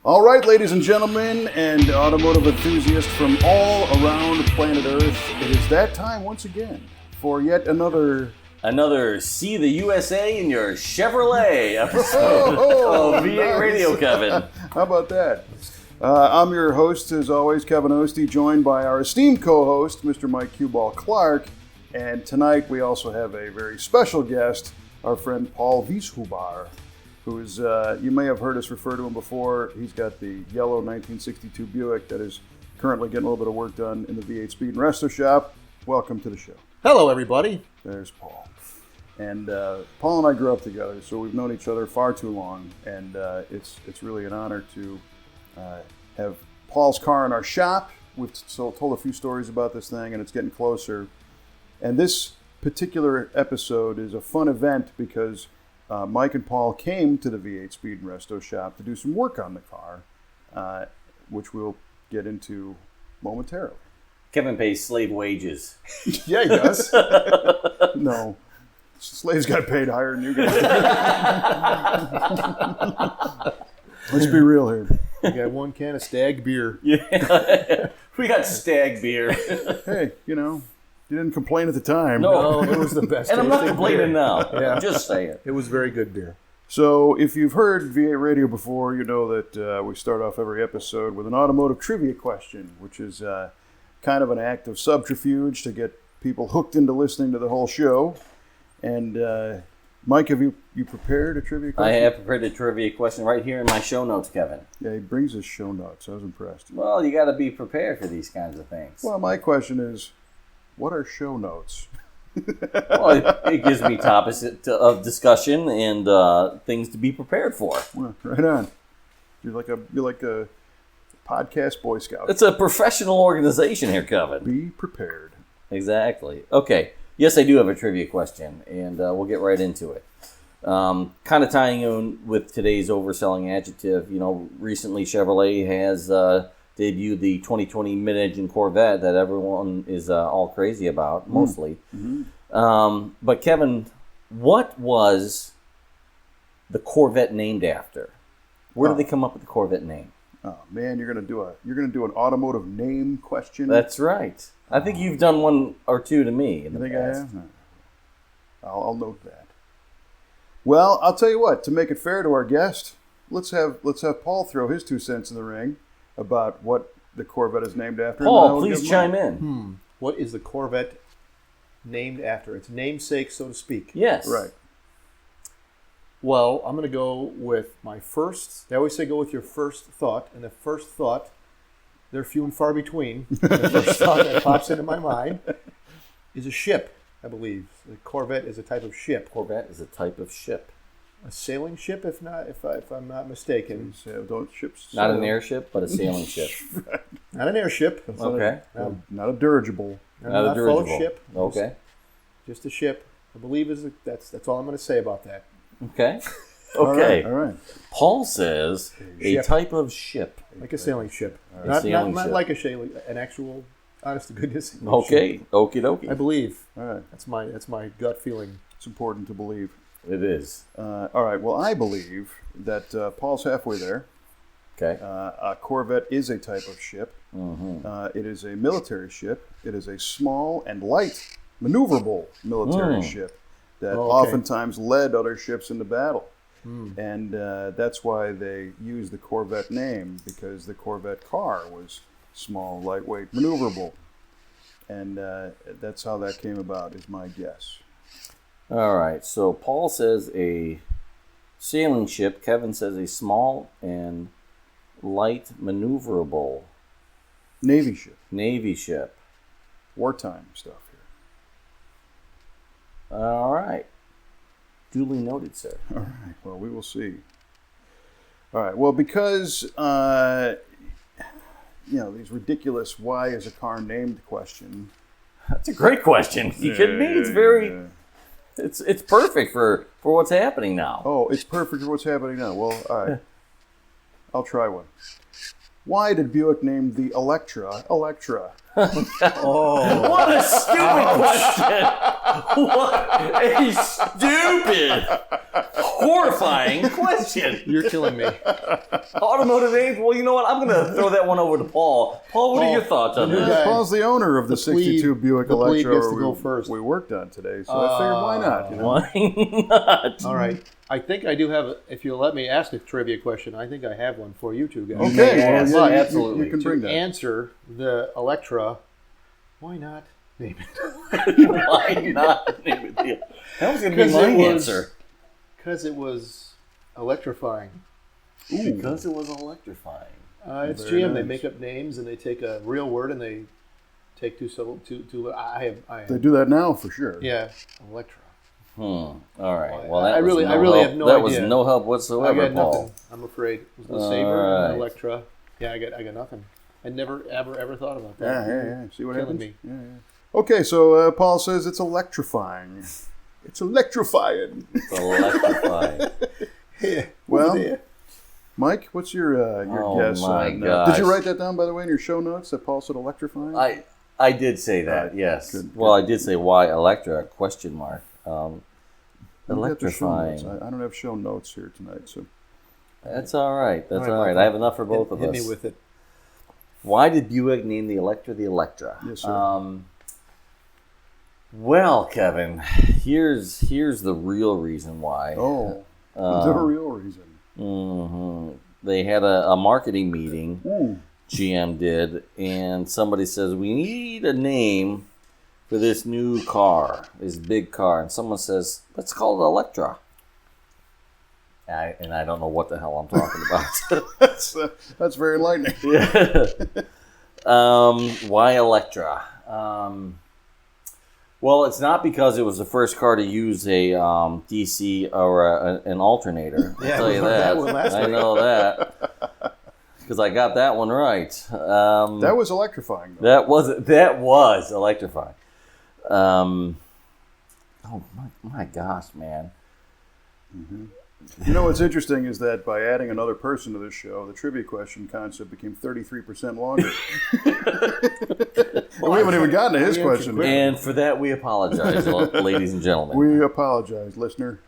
All right, ladies and gentlemen, and automotive enthusiasts from all around planet Earth, it is that time once again for yet another See the USA in your Chevrolet episode of V8 nice. Radio, Kevin. How about that? I'm your host, as always, Kevin Oeste, joined by our esteemed co-host, Mr. Mike Q-Ball Clarke. And tonight we also have a very special guest, our friend Paul Wieshuber, who is, you may have heard us refer to him before. He's got the yellow 1962 Buick that is currently getting a little bit of work done in the V8 Speed and Resto shop. Welcome to the show. Hello, everybody. There's Paul. And Paul and I grew up together, so we've known each other far too long, and it's really an honor to have Paul's car in our shop. We've told a few stories about this thing, and it's getting closer. And this particular episode is a fun event because Mike and Paul came to the V8 Speed and Resto shop to do some work on the car, which we'll get into momentarily. Kevin pays slave wages. Yeah, he does. No. Slaves got paid higher than you guys. Let's be real here. We got one can of Stag beer. Yeah, we got Stag beer. Hey, you didn't complain at the time. No, it was the best. And I'm not tasting complaining beer. now. Yeah. Just saying. It was very good beer. So if you've heard V8 Radio before, you know that we start off every episode with an automotive trivia question, which is kind of an act of subterfuge to get people hooked into listening to the whole show. And Mike, have you prepared a trivia question? I have prepared a trivia question right here in my show notes, Kevin. Yeah, he brings his show notes. I was impressed. Well, you got to be prepared for these kinds of things. Well, my question is, what are show notes? Well, it gives me topics of discussion and things to be prepared for. Well, right on. You're like a podcast Boy Scout. It's a professional organization here, Kevin. Be prepared. Exactly. Okay. Yes, I do have a trivia question, and we'll get right into it. Kind of tying in with today's overselling adjective, recently Chevrolet has debuted the 2020 mid-engine Corvette that everyone is all crazy about, mostly. Mm-hmm. But Kevin, what was the Corvette named after? Where did they come up with the Corvette name? Oh man, you're gonna do an automotive name question. That's right. I think you've done one or two to me in the past. I have? I'll note that. Well, I'll tell you what. To make it fair to our guest, let's have Paul throw his 2 cents in the ring about what the Corvette is named after. Paul, please chime in. What is the Corvette named after? Its namesake, so to speak. Yes. Right. Well, I'm going to go with my first. They always say go with your first thought, and the first thought, they're few and far between. The first thought that pops into my mind is a ship, I believe. The Corvette is a type of ship. Corvette is a type of ship. A sailing ship, if I'm not mistaken. Don't ships. Not an airship, but a sailing ship. Not an airship. Okay. Not a dirigible. Not a dirigible. full ship. Okay. Just a ship. I believe that's all I'm going to say about that. Okay. Okay. All right. Paul says a Ship. type of ship. Like a sailing ship. Right. Not Sailing ship. like an actual, honest to goodness. Okay. Ship. Okie dokie. I believe. All right. That's my gut feeling. It's important to believe. It is. All right. Well, I believe that Paul's halfway there. Okay. A Corvette is a type of ship. Mm-hmm. It is a military ship. It is a small and light, maneuverable military ship that oftentimes led other ships into battle. And that's why they used the Corvette name, because the Corvette car was small, lightweight, maneuverable. And that's how that came about, is my guess. All right. So Paul says a sailing ship. Kevin says a small and light maneuverable Navy ship. Navy ship. Wartime stuff here. All right. Duly noted, sir. All right. Well, we will see. All right. Well, because, these ridiculous why is a car named question. That's a great question. You kidding me? It's very... It's perfect for what's happening now. Oh, it's perfect for what's happening now. Well, all right. I'll try one. Why did Buick name the Electra? Oh, What a stupid question! What a stupid, horrifying question. you're killing me. Automotive aids. Well, you know what? I'm going to throw that one over to Paul. Paul, what are your thoughts on the new this? guy. Paul's the owner of the plebe- 62 Buick the plebe Electra gets to go first. we worked on today, so I figured why not? You know? Why not? All right. I think I do have, if you'll let me ask a trivia question, I think I have one for you two guys. Okay, Yes, well, yeah, absolutely. You can To bring that. answer the Electra, why not name it? Why not? That was going to be 'Cause my it was- answer. Because it was electrifying. Because it was electrifying. It's Very GM. They nice. make up names and they take a real word and they take two. I They do that now for sure. Yeah, Electra. All right. Well, Well, that I was really- no I really help. have no That was idea. no help I whatsoever, got Paul. nothing. I'm afraid. It was the All Sabre right. and Electra. Yeah, I got nothing. I never ever thought about Yeah, that. yeah. See what Killing happens? me. Yeah, yeah. Okay, so Paul says it's electrifying. It's electrifying. It's electrifying. Yeah. Well, over there. Mike, what's your Oh, guess? my on, gosh. did you write that down, by the way, in your show notes that Paul said electrifying? I did say that, Right. yes. Good, Well, good. I did say why Electra, question mark. I've got the show notes. Electrifying. I don't have show notes here tonight, so That's all right. That's All all right, right. Michael. I have enough for both of Hit us. me with it. Why did Buick name the Electra the Electra? Yes, sir. Well, Kevin, here's the real reason why. oh, the real reason. Mhm. They had a marketing meeting, Ooh. GM did, and somebody says, we need a name for this new car, this big car. And someone says, let's call it Electra. And I don't know what the hell I'm talking about. That's very enlightening. Why Electra? Well, it's not because it was the first car to use a DC or an alternator. I'll Yeah, tell we you learned that. that one last I week. know that because I got that one right. That was electrifying, though. That was electrifying. Oh my gosh, man! You know what's interesting is that by adding another person to this show, the trivia question concept became 33% longer. And we haven't even gotten to his question yet. And for that, we apologize, ladies and gentlemen. We apologize, listener.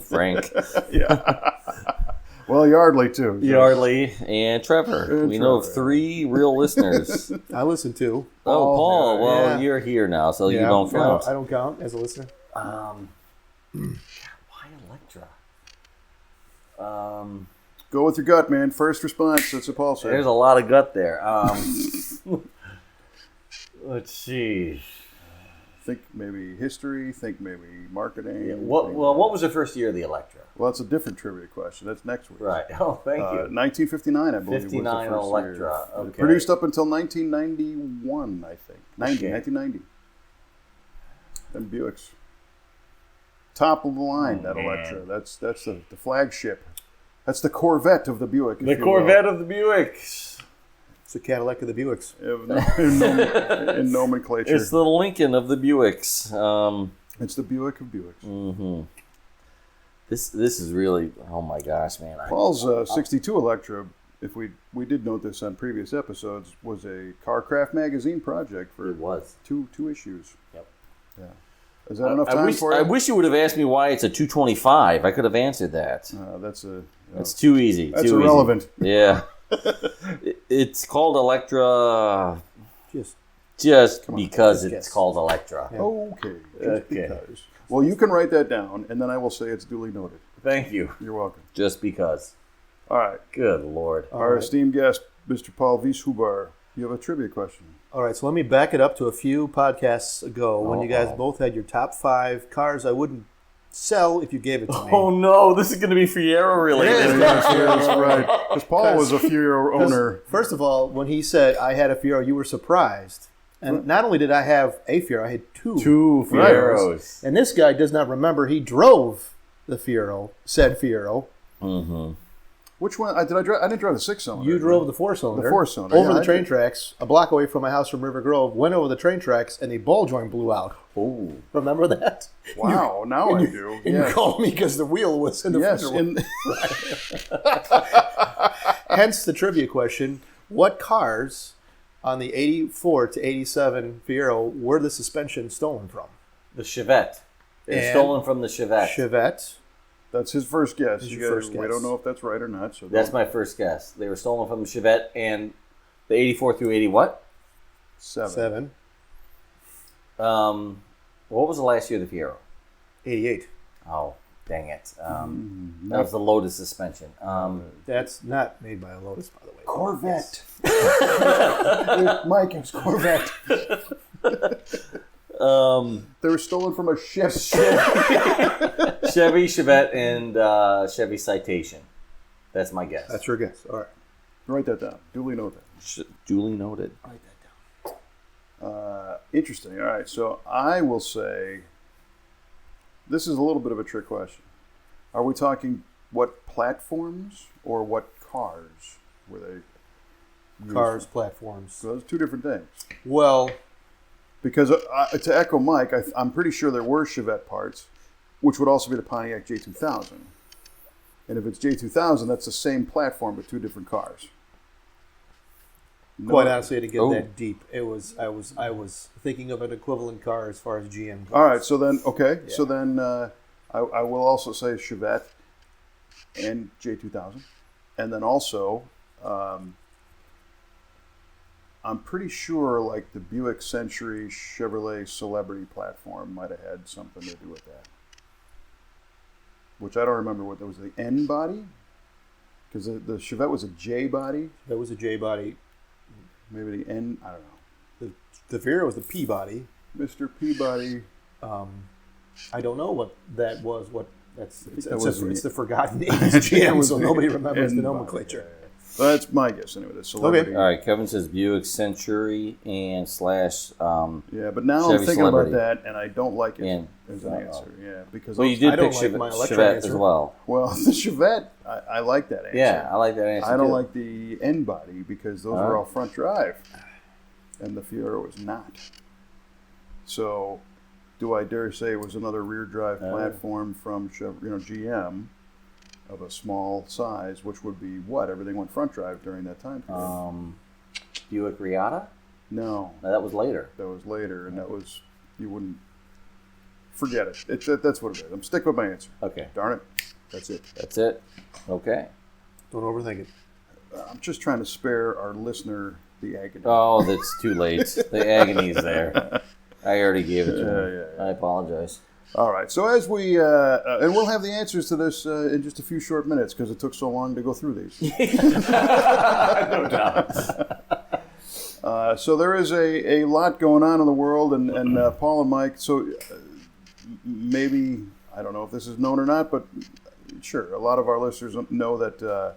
Frank, Yeah. Well, Yardley, too. so- Yardley, and Trevor. And We know of Trevor. 3 real listeners. I listen to. Oh, Paul. yeah, Well, yeah. you're here now, so you Yeah, don't well, count. I don't count as a listener. God, why Electra? Go with your gut, man. First response. That's what Paul said. There's a lot of gut there. Let's see. Think maybe history. Think maybe marketing. think- What was the first year of the Electra? Well, that's a different trivia question. That's next week. Right. Oh, thank you. 1959, I believe. 59 was the first year. Electra, okay. Produced up until 1991, I think. 1990. Then Buick's. Top of the line, that man. Electra. That's the flagship. That's the Corvette of the Buick. if The you will. Corvette of the Buick. It's the Cadillac of the Buicks. In nomenclature. It's the Lincoln of the Buicks. It's the Buick of Buicks. Mm-hmm. This is really, oh my gosh, man. Paul's 62 Electra, if we did note this on previous episodes, was a Carcraft magazine project for It was. two issues. Yep. Yeah. Is that enough time for you? I wish you would have asked me why it's a 225. I could have answered that. That's Too easy. That's too easy. irrelevant. Yeah. It's called Electra just because Just it's guess. called Electra. Yeah. Okay. Just Okay. because. Well, you can write that down, and then I will say it's duly noted. Thank you. You're welcome. Just because. All right. Good Lord. Our right. esteemed guest, Mr. Paul Wieshuber, you have a trivia question. All right, so let me back it up to a few podcasts ago when you guys both had your top 5 cars I wouldn't sell if you gave it to me. Oh no, this is going to be Fiero related. That's right. Because Paul was a few-year owner. First of all, when he said I had a Fiero, you were surprised. And not only did I have a Fiero, I had 2. 2 Right. Fieros. And this guy does not remember he drove the Fiero, said Fiero. Mm-hmm. Which one? I didn't drive the 6-cylinder. You drove the 4-cylinder. The 4-cylinder, Over yeah, the I train did. tracks, a block away from my house from River Grove, went over the train tracks, and the ball joint blew out. Oh. Remember that? Wow, now I do. And you called me because the wheel was in the Yes. fender. Hence the trivia question: what cars on the 84 to 87 Fiero, where the suspension stolen from? The Chevette. They're stolen from the Chevette. Chevette. That's his first guess. That's your first guess. We don't know if that's right or not. So That's my first guess. They were stolen from the Chevette and the 84 through 80 what? 7. What was the last year of the Fiero? 88. Oh, dang it. That was the Lotus suspension. That's not made by a Lotus, by the way. Corvette. Mike, it was Corvette. They were stolen from a Chevy. Chevy, Chevette, and Chevy Citation. That's my guess. That's your guess. All right. Write that down. Duly note that. Duly noted. Write that down. Interesting. All right. So I will say this is a little bit of a trick question. Are we talking what platforms or what cars were they? Cars, platforms. So those are two different things. Well, because to echo Mike, I'm pretty sure there were Chevette parts, which would also be the Pontiac J2000. And if it's J2000, that's the same platform but two different cars. quite honestly, to get that deep, I was thinking of an equivalent car as far as GM goes. All right, so then Yeah. so then I will also say Chevette and J2000, and then also I'm pretty sure like the Buick Century Chevrolet Celebrity platform might have had something to do with that, which I don't remember what that was. The N body, because the Chevette was a J body. That was a J body. Maybe the N. I don't know. The Vera was the P body. Mr. Peabody. I don't know what that was. It's the forgotten 80s Yeah, it GM, was so the nobody remembers the N nomenclature. body, yeah. Well, that's my guess anyway. The Celebrity. All right, Kevin says Buick Century and slash. Yeah, but now Chevy I'm thinking Celebrity. about that, and I don't like it And- as an answer. Yeah, because Well, you those- did I don't pick like my Electra Chevette answer. as well. well, the Chevette, I like that answer. Yeah, I like that answer. I don't too. like the N body because those All were right. all front drive, and the Fiero was not. So, do I dare say it was another rear drive platform from GM of a small size, which would be what? Everything went front drive during that time period. Buick Riata? No, No, that was later. that was later, and that was you wouldn't forget it. That's what it is. I'm sticking with my answer. Okay, Darn it, that's it. that's it. Okay. Don't overthink it. I'm just trying to spare our listener the agony. Oh, that's too late. The agony is there. I already gave it to him. Yeah. I apologize. All right. So as we and we'll have the answers to this in just a few short minutes because it took so long to go through these. No doubt. So there is a lot going on in the world, and Paul and Mike. So maybe I don't know if this is known or not, but sure, a lot of our listeners know that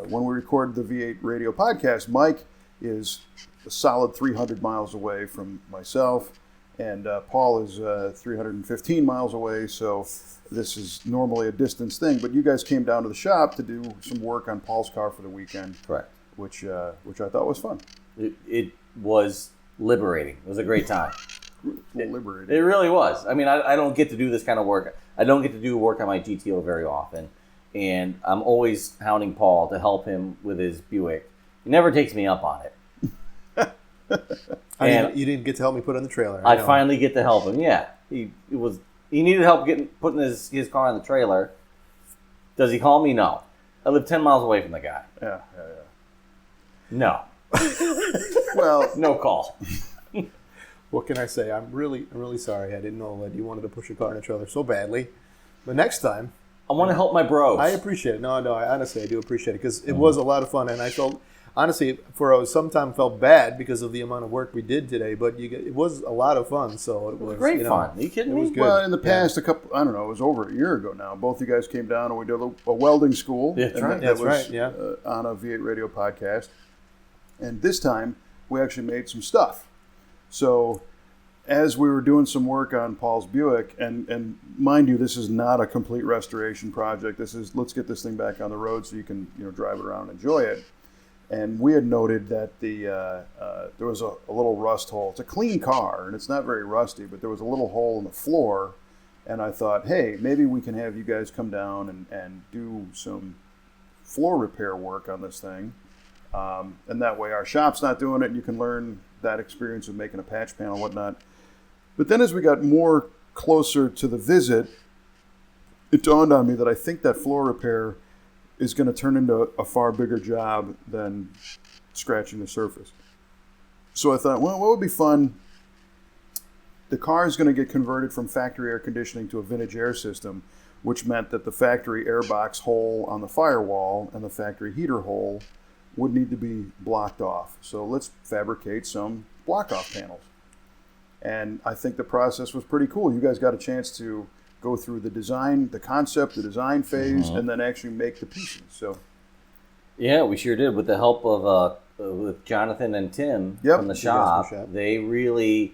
when we record the V8 Radio podcast, Mike is a solid 300 miles away from myself. And Paul is 315 miles away, so this is normally a distance thing. But you guys came down to the shop to do some work on Paul's car for the weekend, Correct. which I thought was fun. It was liberating. It was a great time. Liberating. It really was. I mean, I don't get to do this kind of work. I don't get to do work on my GTO very often. And I'm always hounding Paul to help him with his Buick. He never takes me up on it. You didn't get to help me put on the trailer. I know. finally get to help him. Yeah, he needed help putting his car on the trailer. Does he call me? No. I live 10 miles away from the guy. Yeah. No. Well, No call. What can I say? I'm really sorry. I didn't know that you wanted to push your car in the trailer so badly. But next time, I want to help my bros. I appreciate it. No, I honestly do appreciate it because it was a lot of fun, and I felt honestly sometimes felt bad because of the amount of work we did today. But it was a lot of fun. So it was great fun. Are you kidding it me? was good. well, in the past, it was over a year ago now. Both you guys came down and we did a welding school. Yeah, that's and right. that That's was, right, yeah. On a V8 Radio podcast. And this time, we actually made some stuff. So, as we were doing some work on Paul's Buick, and mind you, this is not a complete restoration project. This is, let's get this thing back on the road so you can drive it around and enjoy it. And we had noted that there was a little rust hole. It's a clean car, and it's not very rusty, but there was a little hole in the floor. And I thought, hey, maybe we can have you guys come down and do some floor repair work on this thing. And that way our shop's not doing it, and you can learn that experience of making a patch panel and whatnot. But then as we got more closer to the visit, it dawned on me that I think that floor repair is going to turn into a far bigger job than scratching the surface. So I thought, well, what would be fun? The car is going to get converted from factory air conditioning to a vintage air system, which meant that the factory airbox hole on the firewall and the factory heater hole would need to be blocked off. So let's fabricate some block-off panels. And I think the process was pretty cool. You guys got a chance to go through the design, the concept, the design phase, and then actually make the pieces. So, yeah, we sure did with the help of with Jonathan and Tim from the shop. They really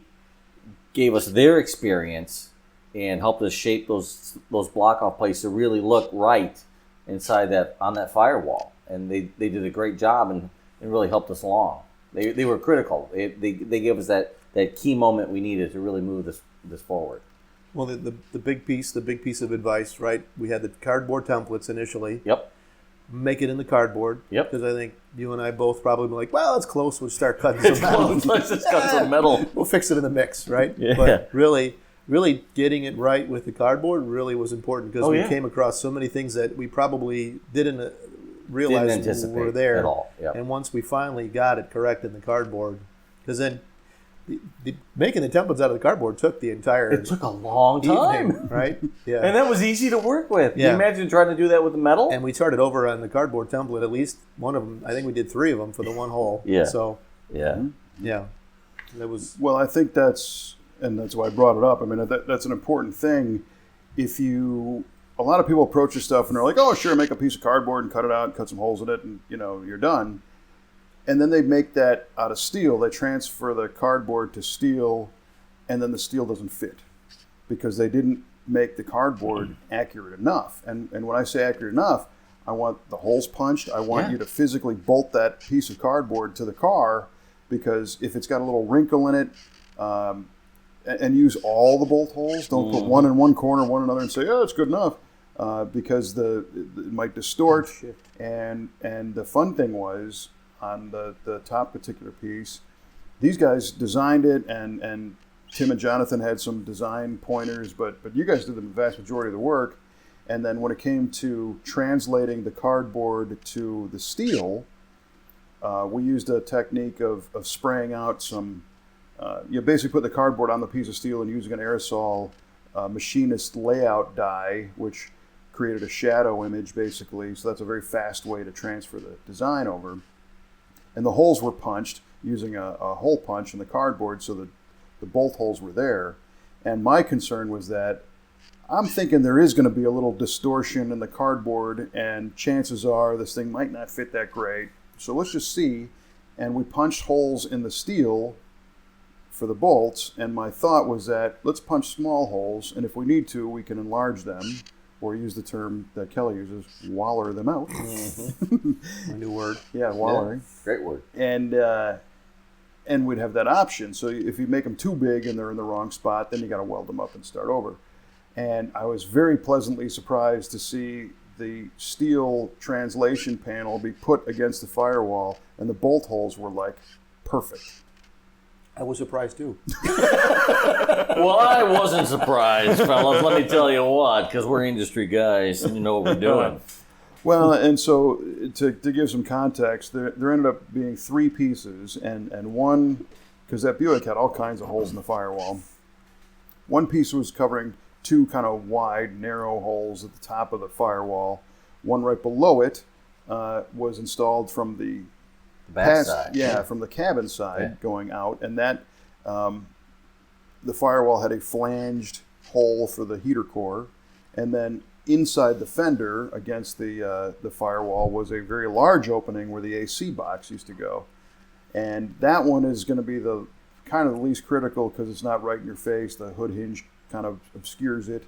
gave us their experience and helped us shape those block-off plates to really look right inside on that firewall. And they did a great job and really helped us along. They were critical. They gave us that key moment we needed to really move this forward. Well, the big piece of advice, right? We had the cardboard templates initially. Yep. Make it in the cardboard. Yep. Because I think you and I both probably be like, well, it's close. We'll start cutting some metal. Let's just cut some metal. We'll fix it in the mix, right? Yeah. But really getting it right with the cardboard really was important because we came across so many things that we probably didn't realize were there at all. Yep. And once we finally got it correct in the cardboard, because then making the templates out of the cardboard took the entire It took a long time, evening, right? Yeah. And that was easy to work with. Yeah. Can you imagine trying to do that with the metal? And we started over on the cardboard template, at least one of them. I think we did 3 of them for the one hole. Yeah. So, yeah. That was... Well, I think that's why I brought it up. I mean, that's an important thing. A lot of people approach this stuff and they're like, oh, sure, make a piece of cardboard and cut it out and cut some holes in it and, you're done. And then they make that out of steel. They transfer the cardboard to steel, and then the steel doesn't fit because they didn't make the cardboard accurate enough. And when I say accurate enough, I want the holes punched. I want you to physically bolt that piece of cardboard to the car, because if it's got a little wrinkle in it, and use all the bolt holes. Don't put one in one corner, one in another, and say, oh, it's good enough, because it might distort. And the fun thing was, on the top particular piece, these guys designed it, and Tim and Jonathan had some design pointers, but you guys did the vast majority of the work. And then when it came to translating the cardboard to the steel, we used a technique of spraying out some, you basically put the cardboard on the piece of steel and using an aerosol machinist layout die, which created a shadow image basically. So that's a very fast way to transfer the design over. And the holes were punched using a hole punch in the cardboard, so that the bolt holes were there. And my concern was that I'm thinking there is going to be a little distortion in the cardboard, and chances are this thing might not fit that great. So let's just see. And we punched holes in the steel for the bolts, and my thought was that let's punch small holes, and if we need to, we can enlarge them, or use the term that Kelly uses, waller them out. My new word. Yeah, wallering. Yeah, great word. And we'd have that option. So if you make them too big and they're in the wrong spot, then you got to weld them up and start over. And I was very pleasantly surprised to see the steel translation panel be put against the firewall, and the bolt holes were like perfect. I was surprised too. Well, I wasn't surprised, fellas. Let me tell you what, because we're industry guys and you know what we're doing. Well, and so to give some context, there ended up being 3 pieces, and one, because that Buick had all kinds of holes in the firewall. One piece was covering 2 kind of wide, narrow holes at the top of the firewall. One right below it was installed from the back side. Yeah, from the cabin side going out, and that the firewall had a flanged hole for the heater core, and then inside the fender against the firewall was a very large opening where the AC box used to go, and that one is going to be the kind of the least critical because it's not right in your face. The hood hinge kind of obscures it,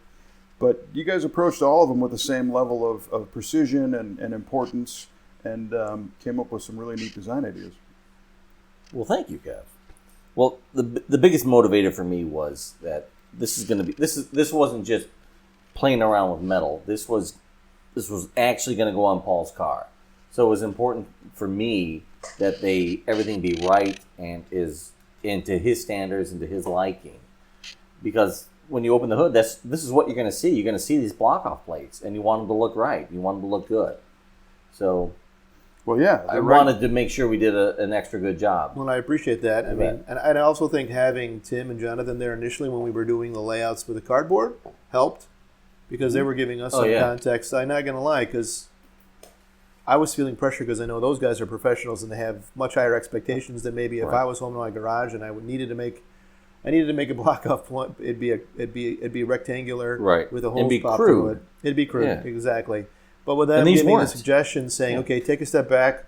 but you guys approached all of them with the same level of precision and importance, and came up with some really neat design ideas. Well, thank you, Kev. Well, the biggest motivator for me was that this wasn't just playing around with metal. This was actually going to go on Paul's car. So it was important for me that everything be right and is into his standards and to his liking. Because when you open the hood, this is what you're going to see. You're going to see these block-off plates, and you want them to look right. You want them to look good. So, well, yeah, I wanted to make sure we did an extra good job. Well, I appreciate that. I mean, and I also think having Tim and Jonathan there initially when we were doing the layouts with the cardboard helped because they were giving us some context. I'm not going to lie, because I was feeling pressure because I know those guys are professionals and they have much higher expectations than maybe if I was home in my garage and I needed to make a block off point. It'd be rectangular, with a hole popped through it. It'd be crude, exactly. But with them giving the suggestion, saying, "Okay, take a step back.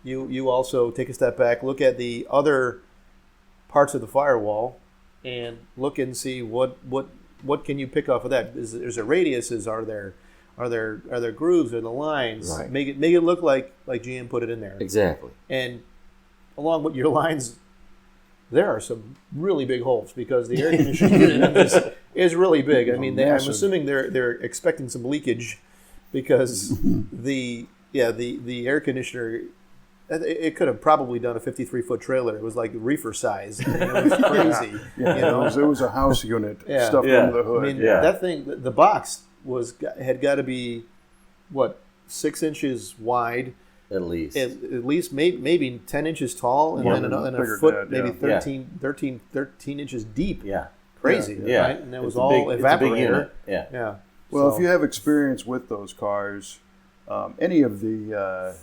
You also take a step back. Look at the other parts of the firewall, and look and see what can you pick off of that. Is there radiuses? Are there grooves? Are the lines? Right. Make it look like GM put it in there. Exactly. And along with your lines, there are some really big holes because the air conditioning unit is really big. I mean, I'm assuming they're expecting some leakage because the air conditioner. It could have probably done a 53-foot trailer. It was like reefer size. It was crazy. It was a house unit stuffed under the hood. I mean, that thing, the box had got to be, 6 inches wide. At least. At least maybe 10 inches tall and then a foot, maybe 13 inches deep. Yeah. Crazy. Yeah. Right? And that was all evaporator. Yeah. Well, if you have experience with those cars, any of the...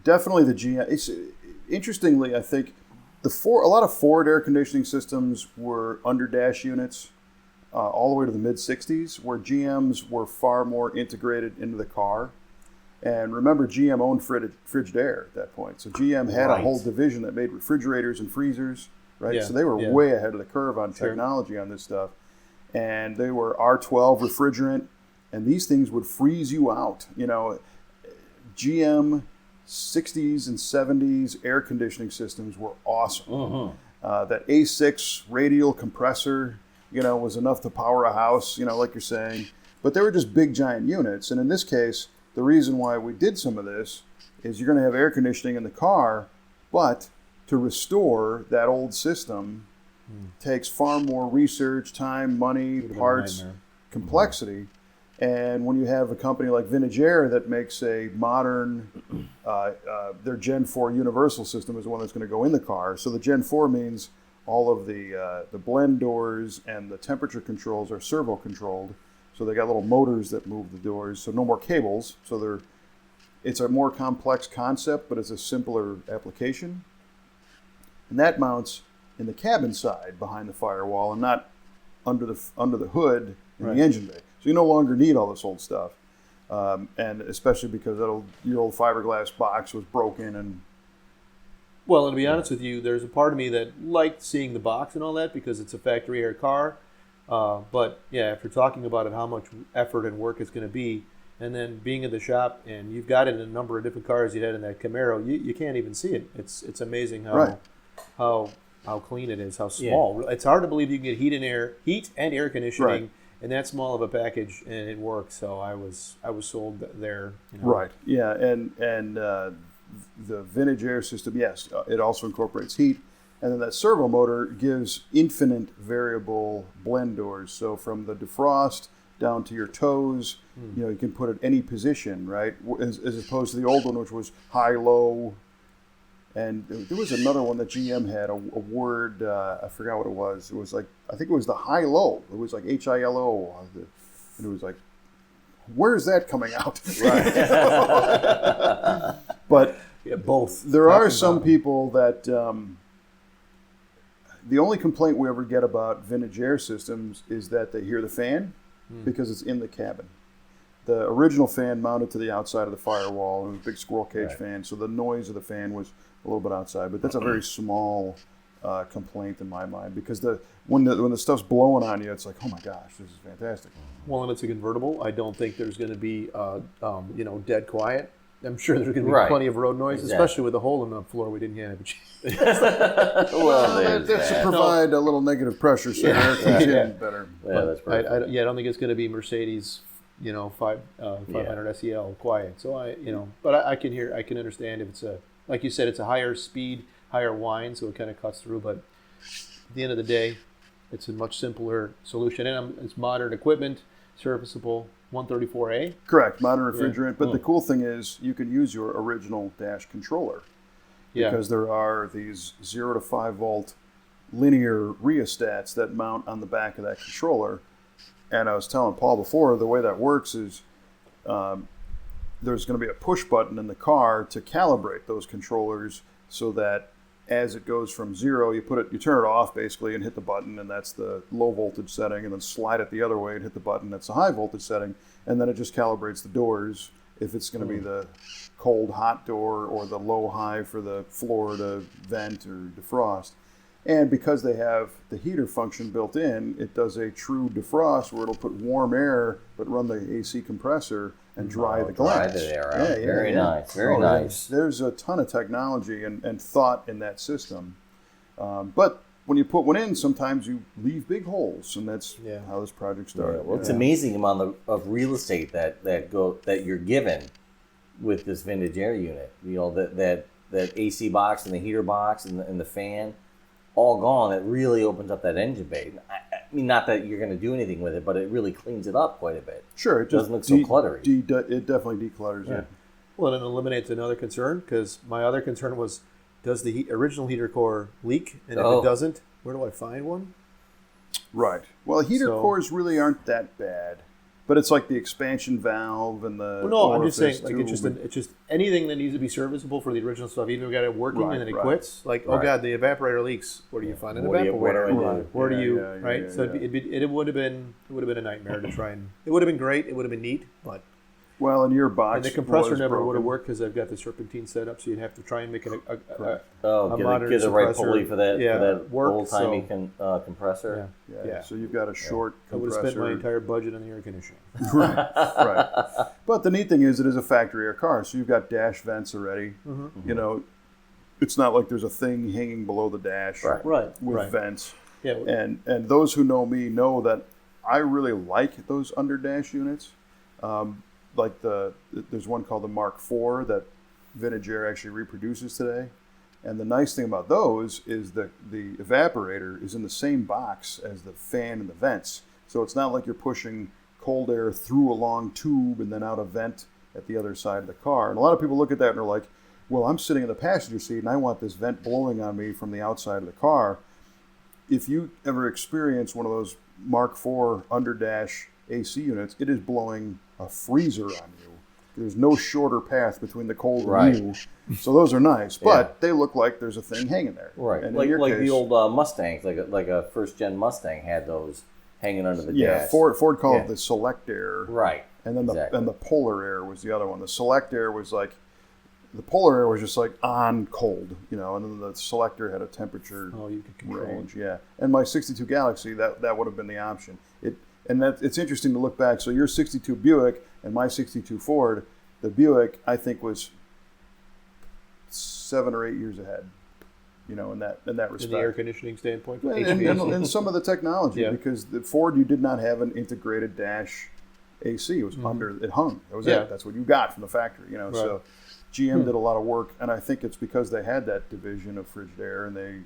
definitely the GM. Interestingly, I think a lot of Ford air conditioning systems were under dash units all the way to the mid '60s, where GMs were far more integrated into the car. And remember, GM owned Frigid Air at that point, so GM had a whole division that made refrigerators and freezers, right? Yeah. So they were way ahead of the curve on technology on this stuff, and they were R12 refrigerant, and these things would freeze you out. GM 60s and 70s air conditioning systems were awesome. That A6 radial compressor, was enough to power a house, like you're saying. But they were just big, giant units. And in this case, the reason why we did some of this is you're going to have air conditioning in the car, but to restore that old system takes far more research, time, money, parts, complexity. And when you have a company like Vintage Air that makes a modern, their Gen 4 universal system is the one that's going to go in the car. So the Gen 4 means all of the blend doors and the temperature controls are servo controlled. So they got little motors that move the doors. So no more cables. So it's a more complex concept, but it's a simpler application. And that mounts in the cabin side behind the firewall and not under the hood in the engine bay. So you no longer need all this old stuff, and especially because your old fiberglass box was broken. And to be honest with you, there's a part of me that liked seeing the box and all that because it's a factory air car. But after talking about it, how much effort and work it's going to be, and then being in the shop, and you've got it in a number of different cars you had in that Camaro, you can't even see it. It's amazing how clean it is, how small. It's hard to believe you can get heat and air conditioning. And that small of a package, and it works. So I was sold there. Right. Yeah. And the Vintage Air system, yes, it also incorporates heat, and then that servo motor gives infinite variable blend doors. So from the defrost down to your toes, you can put it any position, right? As opposed to the old one, which was high, low. And there was another one that GM had, a word, I forgot what it was. It was like, I think it was the high-low. It was like HILO. And it was like, where's that coming out? Right. But both. There are some people that, the only complaint we ever get about Vintage Air systems is that they hear the fan because it's in the cabin. The original fan mounted to the outside of the firewall. It was a big squirrel cage fan, so the noise of the fan was a little bit outside. But that's a very small complaint in my mind because when the stuff's blowing on you, it's like, oh my gosh, this is fantastic. Well, and it's a convertible. I don't think there's going to be dead quiet. I'm sure there's going to be plenty of road noise, especially with the hole in the floor we didn't have. Well, that's to provide a little negative pressure so the air comes in better. Yeah, that's perfect. I don't think it's going to be Mercedes 500 SEL quiet. So I can understand if it's like you said, it's a higher speed, higher whine, so it kind of cuts through. But at the end of the day, it's a much simpler solution, and it's modern equipment, serviceable. 134A. Correct, modern refrigerant. But the cool thing is you can use your original dash controller because there are these 0 to 5 volt linear rheostats that mount on the back of that controller. And I was telling Paul before, the way that works is there's going to be a push button in the car to calibrate those controllers so that as it goes from 0, you turn it off basically and hit the button, and that's the low voltage setting, and then slide it the other way and hit the button, that's the high voltage setting, and then it just calibrates the doors if it's going to be the cold hot door or the low high for the floor to vent or defrost. And because they have the heater function built in, it does a true defrost where it'll put warm air but run the AC compressor and dry the glass. Dry the air out. Very nice. Very nice. There's a ton of technology and thought in that system. But when you put one in, sometimes you leave big holes, and that's how this project started. Yeah, well, it's amazing amount of real estate that you're given with this vintage air unit. That AC box and the heater box and the fan, all gone. It really opens up that engine bay. I mean, not that you're going to do anything with it, but it really cleans it up quite a bit. Sure, it doesn't look so cluttery. It definitely declutters it. Well, and it eliminates another concern, because my other concern was, does the original heater core leak? And if it doesn't, where do I find one? Right. Well, heater cores really aren't that bad, but it's like the expansion valve and the. Well, no, I'm just saying, like it's just anything that needs to be serviceable for the original stuff. Even if we got it working and then it quits, like oh god, the evaporator leaks. Where do you find an evaporator? Where do you right? So it would have been a nightmare to try and. It would have been great. It would have been neat, but. Well, in your box, and the compressor never would have worked because I've got the serpentine set up, so you'd have to try and make a modern get the right pulley for that work, old-timey compressor. Yeah. So you've got a short compressor. I would have spent my entire budget on the air conditioning. right. But the neat thing is it is a factory air car, so you've got dash vents already. Mm-hmm. It's not like there's a thing hanging below the dash with vents. Yeah. And those who know me know that I really like those under dash units. Like there's one called the Mark IV that Vintage Air actually reproduces today. And the nice thing about those is that the evaporator is in the same box as the fan and the vents. So it's not like you're pushing cold air through a long tube and then out a vent at the other side of the car. And a lot of people look at that and they're like, well, I'm sitting in the passenger seat and I want this vent blowing on me from the outside of the car. If you ever experience one of those Mark IV under dash AC units, it is blowing a freezer on you. There's no shorter path between the cold and you. So those are nice, but they look like there's a thing hanging there. Right, and like the old Mustangs, like a first gen Mustang had those hanging under the dash. Yeah, Ford called it the Select Air. Right. And then the Polar Air was the other one. The Select Air was like, the Polar Air was just like on cold, and then the Selector had a temperature you could control range. Yeah, and my 62 Galaxy, that would have been the option. It's interesting to look back. So your 62 Buick and my 62 Ford, the Buick I think was 7 or 8 years ahead, in that respect. In the air conditioning standpoint, and some of the technology, because the Ford you did not have an integrated dash AC. It was it hung. That was it. That's what you got from the factory. Right. So GM did a lot of work, and I think it's because they had that division of frigid air and they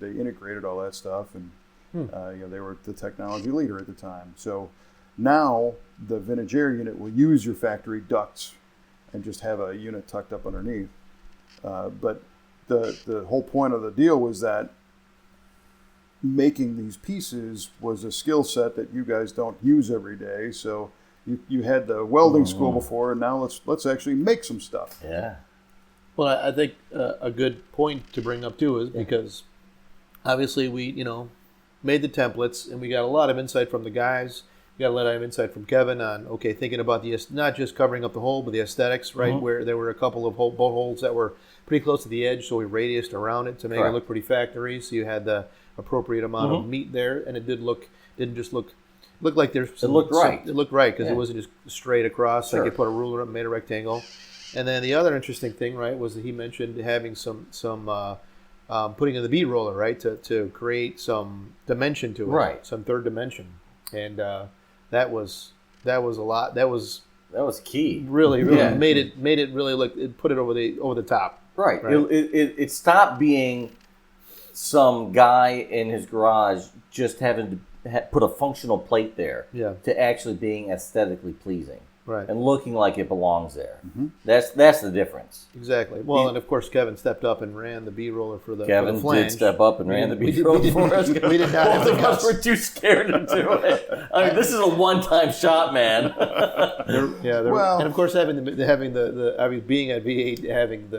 integrated all that stuff and. They were the technology leader at the time. So now the Vintage Air unit will use your factory ducts and just have a unit tucked up underneath. But the whole point of the deal was that making these pieces was a skill set that you guys don't use every day. So you had the welding school before, and now let's actually make some stuff. Yeah. Well, I think a good point to bring up too is because obviously we made the templates, and we got a lot of insight from the guys. We got a lot of insight from Kevin on, thinking about not just covering up the hole, but the aesthetics, right? Where there were a couple of bolt holes that were pretty close to the edge, so we radiused around it to make it look pretty factory. So you had the appropriate amount of meat there, and it didn't just look like there's. It looked right. It looked right because it wasn't just straight across. Like you put a ruler up, and made a rectangle. And then the other interesting thing, right, was that he mentioned having some putting in the bead roller, right, to create some dimension to it, some third dimension, and that was That was a lot. That was key. really made it really look. It put it over the top. Right. It stopped being some guy in his garage just having to put a functional plate there to actually being aesthetically pleasing. Right. And looking like it belongs there. Mm-hmm. That's the difference. Exactly. Well, and of course, Kevin stepped up and ran the B-roller for the Kevin flange. did step up and ran the B-roller for us. We did not have the guts. We're too scared to do it. I mean, this is a one-time shot, man. Well, and of course, having being at V8, having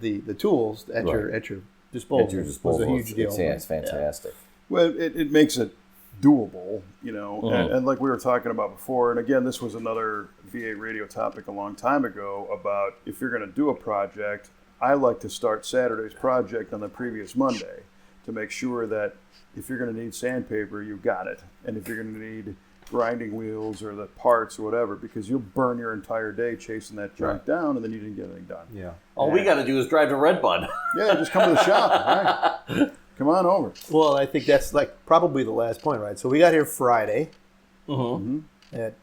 the tools at your disposal was a huge deal. It's fantastic. Yeah. Well, it makes it doable, and like we were talking about before, and again, this was another VA radio topic a long time ago about if you're going to do a project, I like to start Saturday's project on the previous Monday to make sure that if you're going to need sandpaper, you got it, and if you're going to need grinding wheels or the parts or whatever, because you'll burn your entire day chasing that junk down, and then you didn't get anything done. Yeah. All we got to do is drive to Redbud. Yeah, just come to the shop, right? Come on over. Well, I think that's like probably the last point, right? So we got here Friday at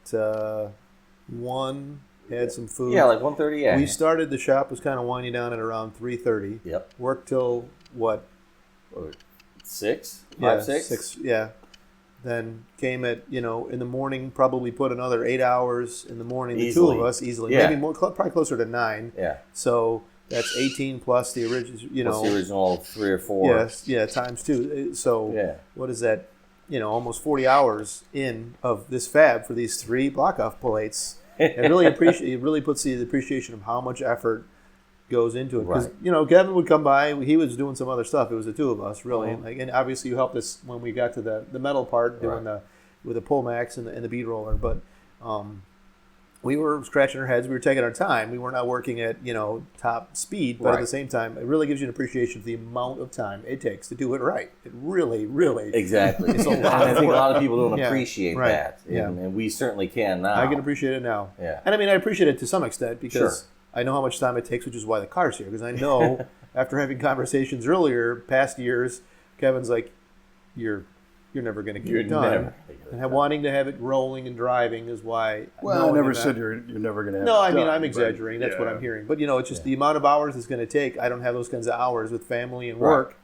1, had some food. Yeah, like 1:30. Yeah. We started, the shop was kind of winding down at around 3:30. Yep. Worked till what? 6? 6? 6. Yeah. Then came at in the morning. Probably put another 8 hours in the morning. The two of us easily, maybe more, probably closer to 9. Yeah. So. That's 18 plus the original, Plus the original 3 or 4. Yes, times 2. So what is that? Almost 40 hours in of this fab for these 3 block-off plates. It really puts the appreciation of how much effort goes into it. Because Kevin would come by. He was doing some other stuff. It was the two of us really, and obviously you helped us when we got to the metal part, doing with the pull max and the bead roller, but. We were scratching our heads. We were taking our time. We were not working at top speed, but at the same time, it really gives you an appreciation of the amount of time it takes to do it right. It really, really exactly. It's a lot. I think a lot of people don't appreciate that, and we certainly can now. I can appreciate it now. Yeah, and I mean, I appreciate it to some extent because I know how much time it takes, which is why the car's here. Because I know after having conversations earlier, past years, Kevin's like, "You're never going to get it done." And wanting to have it rolling and driving is why. Well, I never said you're never going to have it done. No, I mean, done, I'm exaggerating. That's what I'm hearing. But, it's just the amount of hours it's going to take. I don't have those kinds of hours with family and work.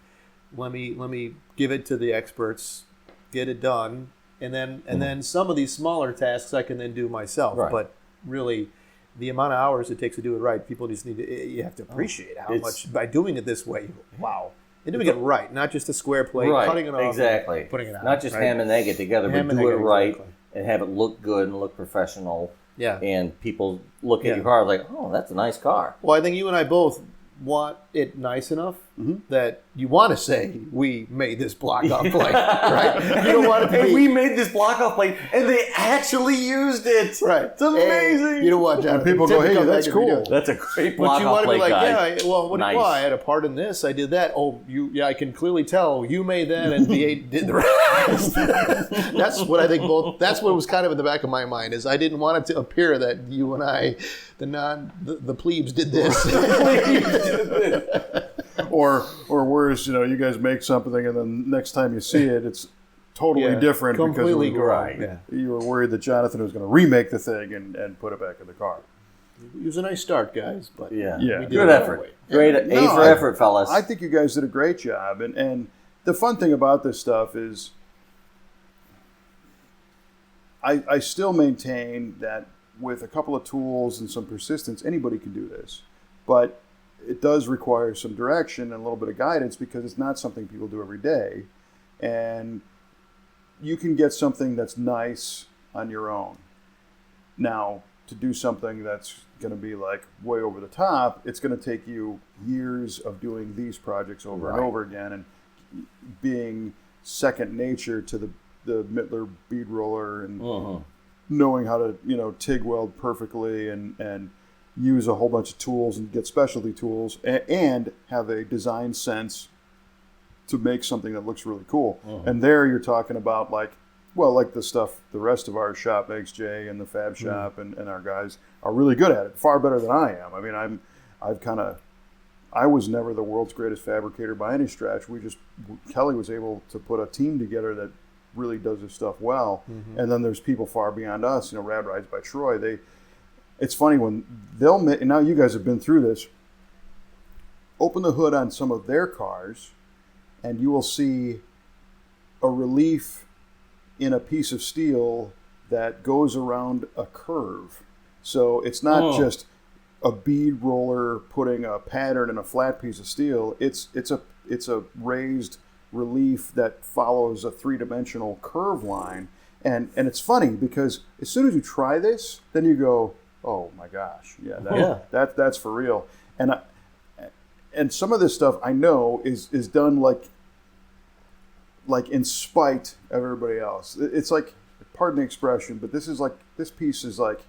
Let me give it to the experts, get it done. And then some of these smaller tasks I can then do myself. Right. But really, the amount of hours it takes to do it right, people just you have to appreciate how much, by doing it this way, wow. And doing it right, not just a square plate, cutting it off, putting it out. Not just ham and egg it together, but do it right and have it look good and look professional. Yeah. And people look at your car like, oh, that's a nice car. Well, I think you and I both want it nice enough that you want to say we made this block-off plate, right? You don't want it to be... we made this block-off plate, and they actually used it. Right. It's amazing. And you know what, Jonathan? People go, hey, that's cool. That's a great block-off plate, But you want to be like, guys. I had a part in this, I did that. Oh, I can clearly tell you made that, and V8 did the rest. That's what I think that's what was kind of in the back of my mind, is I didn't want it to appear that you and I, the plebes did this. or worse, you guys make something and then next time you see it, it's totally different completely because you were worried that Jonathan was going to remake the thing and put it back in the car. It was a nice start, guys, but good effort. Great effort, fellas. I think you guys did a great job, and the fun thing about this stuff is I still maintain that with a couple of tools and some persistence, anybody can do this, but it does require some direction and a little bit of guidance because it's not something people do every day. And you can get something that's nice on your own. Now, to do something that's going to be like way over the top, it's going to take you years of doing these projects over and over again and being second nature to the Mittler bead roller and knowing how to, TIG weld perfectly and use a whole bunch of tools and get specialty tools and have a design sense to make something that looks really cool. And there you're talking about like the stuff the rest of our shop makes, Jay and the Fab Shop and our guys are really good at it, far better than I am. I mean, I was never the world's greatest fabricator by any stretch. Kelly was able to put a team together that really does this stuff well. And then there's people far beyond us, Rad Rides by Troy. It's funny when they'll and now you guys have been through this. Open the hood on some of their cars, and you will see a relief in a piece of steel that goes around a curve. So it's not just a bead roller putting a pattern in a flat piece of steel. It's a raised relief that follows a three-dimensional curve line. And it's funny because as soon as you try this, then you go, oh my gosh, that's for real. And some of this stuff I know is done like in spite of everybody else. It's like, pardon the expression, but this piece is like,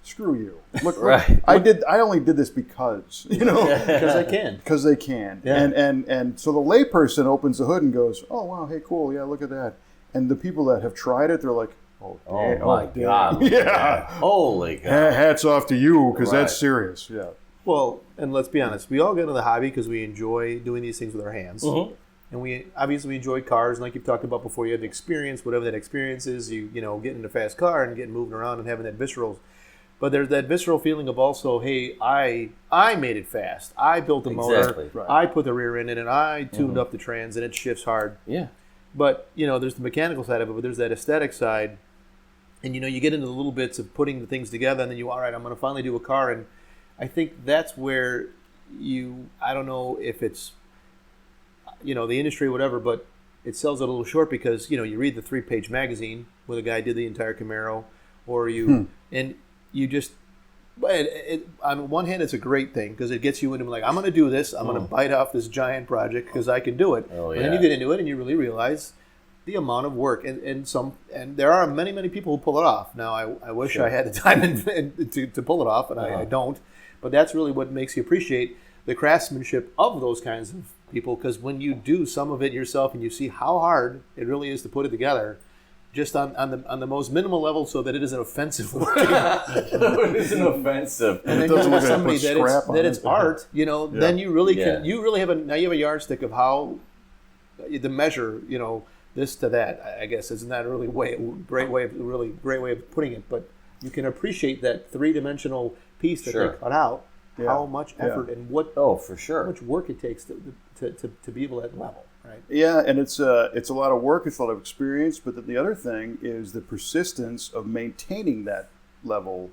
screw you. Look, right. I only did this because, Because they can. Because they can. Yeah. And so the layperson opens the hood and goes, oh, wow, hey, cool, yeah, look at that. And the people that have tried it, they're like, oh, damn. Oh, my God. Yeah. Holy God. Hats off to you, because Right. that's serious. Yeah. Well, and let's be honest, we all get into the hobby because we enjoy doing these things with our hands. And we obviously enjoy cars, and like you've talked about before, you have the experience, whatever that experience is, you get in a fast car and getting moving around and having that visceral. But there's that visceral feeling of also, hey, I made it fast. I built the motor. Right. I put the rear end in it. I tuned up the trans, and it shifts hard. Yeah. But, there's the mechanical side of it, but there's that aesthetic side. And, you get into the little bits of putting the things together, and then all right, I'm going to finally do a car. And I think that's where I don't know if it's, the industry or whatever, but it sells it a little short because, you read the 3-page magazine where the guy did the entire Camaro, or and you just, on one hand, it's a great thing because it gets you into like, I'm going to do this. I'm going to bite off this giant project because I can do it. Oh, And then you get into it and you really realize the amount of work. And there are many, many people who pull it off. Now, I wish I had the time to pull it off, and I don't. But that's really what makes you appreciate the craftsmanship of those kinds of people, because when you do some of it yourself and you see how hard it really is to put it together, just on the most minimal level, so that it isn't offensive. It isn't offensive. And then It doesn't you look tell like somebody put scrap on that it. it's art, then you really Yeah. can. You really have a yardstick of how the measure, this to that. I guess is not a really great way of putting it, but you can appreciate that 3-dimensional piece that Sure. they cut out. Yeah. How much effort and what For sure. how much work it takes to be able to that level, right? Yeah, and it's a lot of work, it's a lot of experience, but then the other thing is the persistence of maintaining that level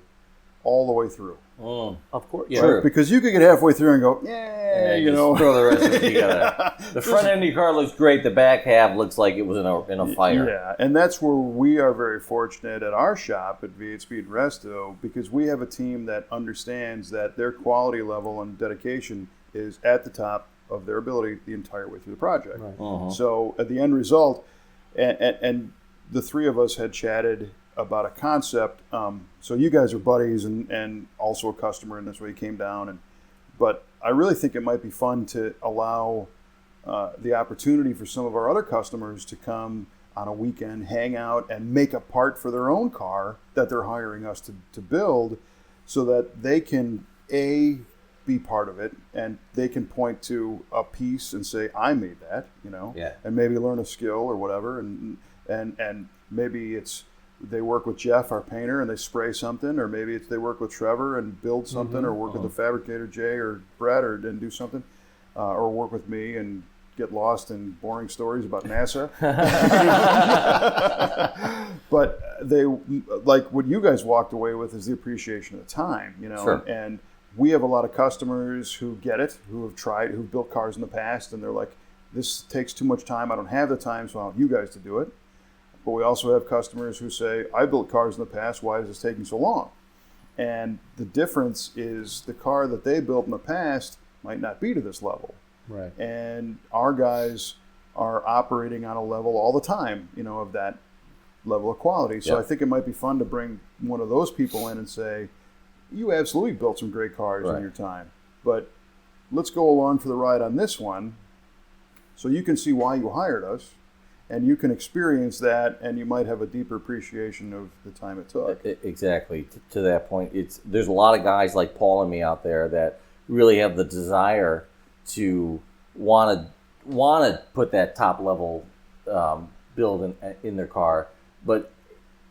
all the way through. Of course, yeah. True. Because you could get halfway through and go, Just throw the rest of it together. The front end of your car looks great. The back half looks like it was in a fire. Yeah, and that's where we are very fortunate at our shop at V8 Speed Resto, because we have a team that understands that their quality level and dedication is at the top of their ability the entire way through the project. Right. So at the end result, and the three of us had chatted about a concept. So you guys are buddies and also a customer, and this way he came down. But I really think it might be fun to allow the opportunity for some of our other customers to come on a weekend, hang out, and make a part for their own car that they're hiring us to build, so that they can be part of it, and they can point to a piece and say, I made that, and maybe learn a skill or whatever, and maybe it's they work with Jeff, our painter, and they spray something, or maybe it's they work with Trevor and build something, or work with the fabricator Jay or Brett and do something, or work with me and get lost in boring stories about NASA. But they, like what you guys walked away with, is the appreciation of the time, Sure. And we have a lot of customers who get it, who've built cars in the past, and they're like, this takes too much time. I don't have the time, so I'll have you guys to do it. But we also have customers who say, I built cars in the past, why is this taking so long? And the difference is the car that they built in the past might not be to this level. Right. And our guys are operating on a level all the time, of that level of quality. So I think it might be fun to bring one of those people in and say, you absolutely built some great cars in your time, but let's go along for the ride on this one so you can see why you hired us, and you can experience that, and you might have a deeper appreciation of the time it took. Exactly. To that point, there's a lot of guys like Paul and me out there that really have the desire to want to put that top level build in their car, but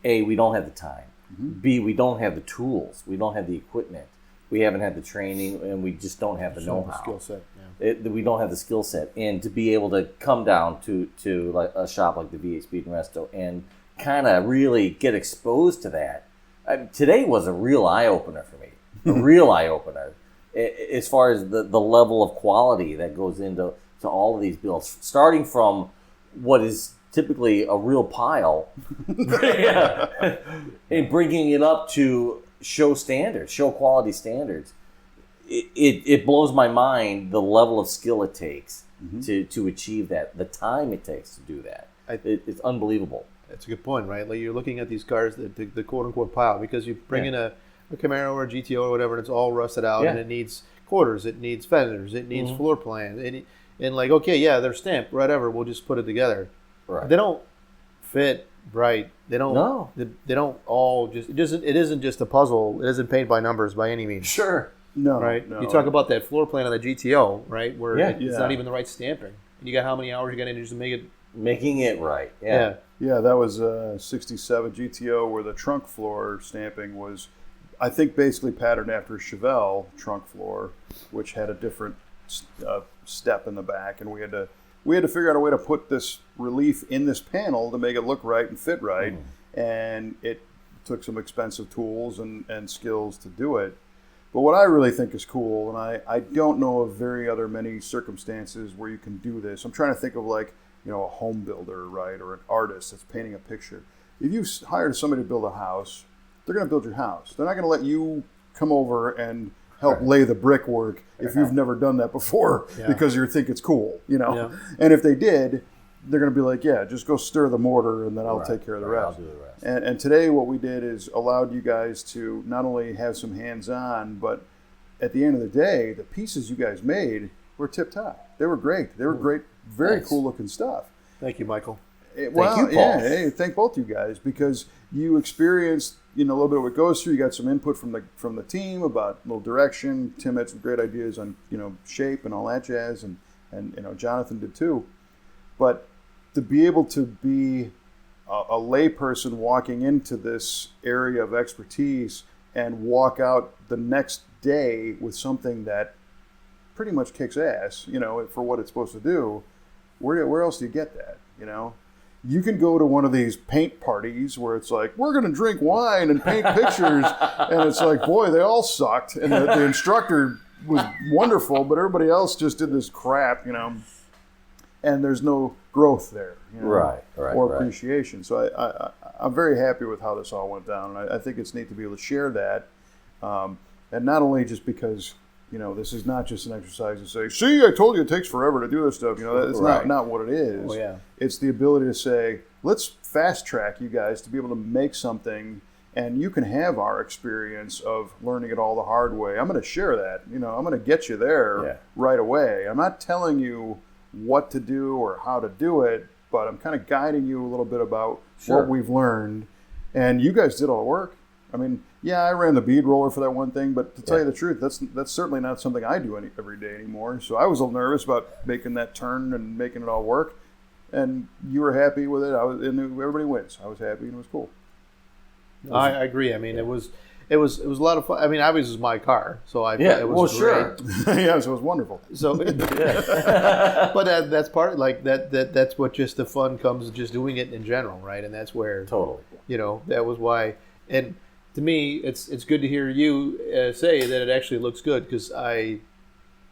A, we don't have the time. B, we don't have the tools. We don't have the equipment. We haven't had the training, and we just don't have the know-how. Skill set. We don't have the skill set, and to be able to come down to like a shop like the V8 Speed and Resto and kind of really get exposed to that. Today was a real eye opener for me. A real eye opener as far as the level of quality that goes into all of these builds, starting from what is typically a real pile, and bringing it up to show quality standards. It blows my mind the level of skill it takes to achieve that, the time it takes to do that. It's unbelievable. That's a good point, right? Like you're looking at these cars, the quote-unquote pile, because you bring in a Camaro or a GTO or whatever, and it's all rusted out, and it needs quarters, it needs fenders, it needs floor plans, and like, okay, yeah, they're stamped, whatever, we'll just put it together. Right. They don't fit right. They don't. No. They don't all just. It isn't just a puzzle. It isn't paint by numbers by any means. Sure. No. Right. No. You talk about that floor plan on the GTO, right? Where it's not Yeah. even the right stamping. And you got how many hours you got to just to make it. Making it right. Yeah. Yeah, that was a 67 GTO where the trunk floor stamping was, I think, basically patterned after a Chevelle trunk floor, which had a different step in the back, and we had to figure out a way to put this relief in this panel to make it look right and fit right, and it took some expensive tools and skills to do it. But what I really think is cool, and I don't know of many circumstances where you can do this. I'm trying to think of like, a home builder, right, or an artist that's painting a picture. If you hired somebody to build a house, they're going to build your house. They're not going to let you come over and help lay the brickwork if you've never done that before because you think it's cool, Yeah. And if they did, they're going to be like, yeah, just go stir the mortar and then I'll take care of the rest. I'll do the rest. And today what we did is allowed you guys to not only have some hands-on, but at the end of the day, the pieces you guys made were tip-top. They were great. They were great, very cool-looking stuff. Thank you, Michael. Thank you, Paul. Yeah, hey, thank both you guys because you experienced a little bit of what goes through. You got some input from the team about a little direction. Tim had some great ideas on shape and all that jazz, and Jonathan did too. But to be able to be a layperson walking into this area of expertise and walk out the next day with something that pretty much kicks ass, for what it's supposed to do, where else do you get that, You can go to one of these paint parties where it's like, we're going to drink wine and paint pictures. And it's like, boy, they all sucked. And the instructor was wonderful, but everybody else just did this crap, and there's no growth there. Right. Or appreciation. So I'm very happy with how this all went down. And I think it's neat to be able to share that. And not only just because, this is not just an exercise to say, see, I told you it takes forever to do this stuff. It's not what it is. Oh, yeah. It's the ability to say, let's fast track you guys to be able to make something, and you can have our experience of learning it all the hard way. I'm going to share that. I'm going to get you there right away. I'm not telling you what to do or how to do it, but I'm kind of guiding you a little bit about what we've learned. And you guys did all the work. I mean, yeah, I ran the bead roller for that one thing, but to tell you the truth, that's certainly not something I do every day anymore. So I was a little nervous about making that turn and making it all work. And you were happy with it. And everybody wins. I was happy, and it was cool. I agree. I mean, it was a lot of fun. I mean, obviously it was my car, so it was sure. Yeah, so it was wonderful. So, but that's part that's what just the fun comes just doing it in general, right? And that's where Totally. That was why. And to me, it's good to hear you say that it actually looks good because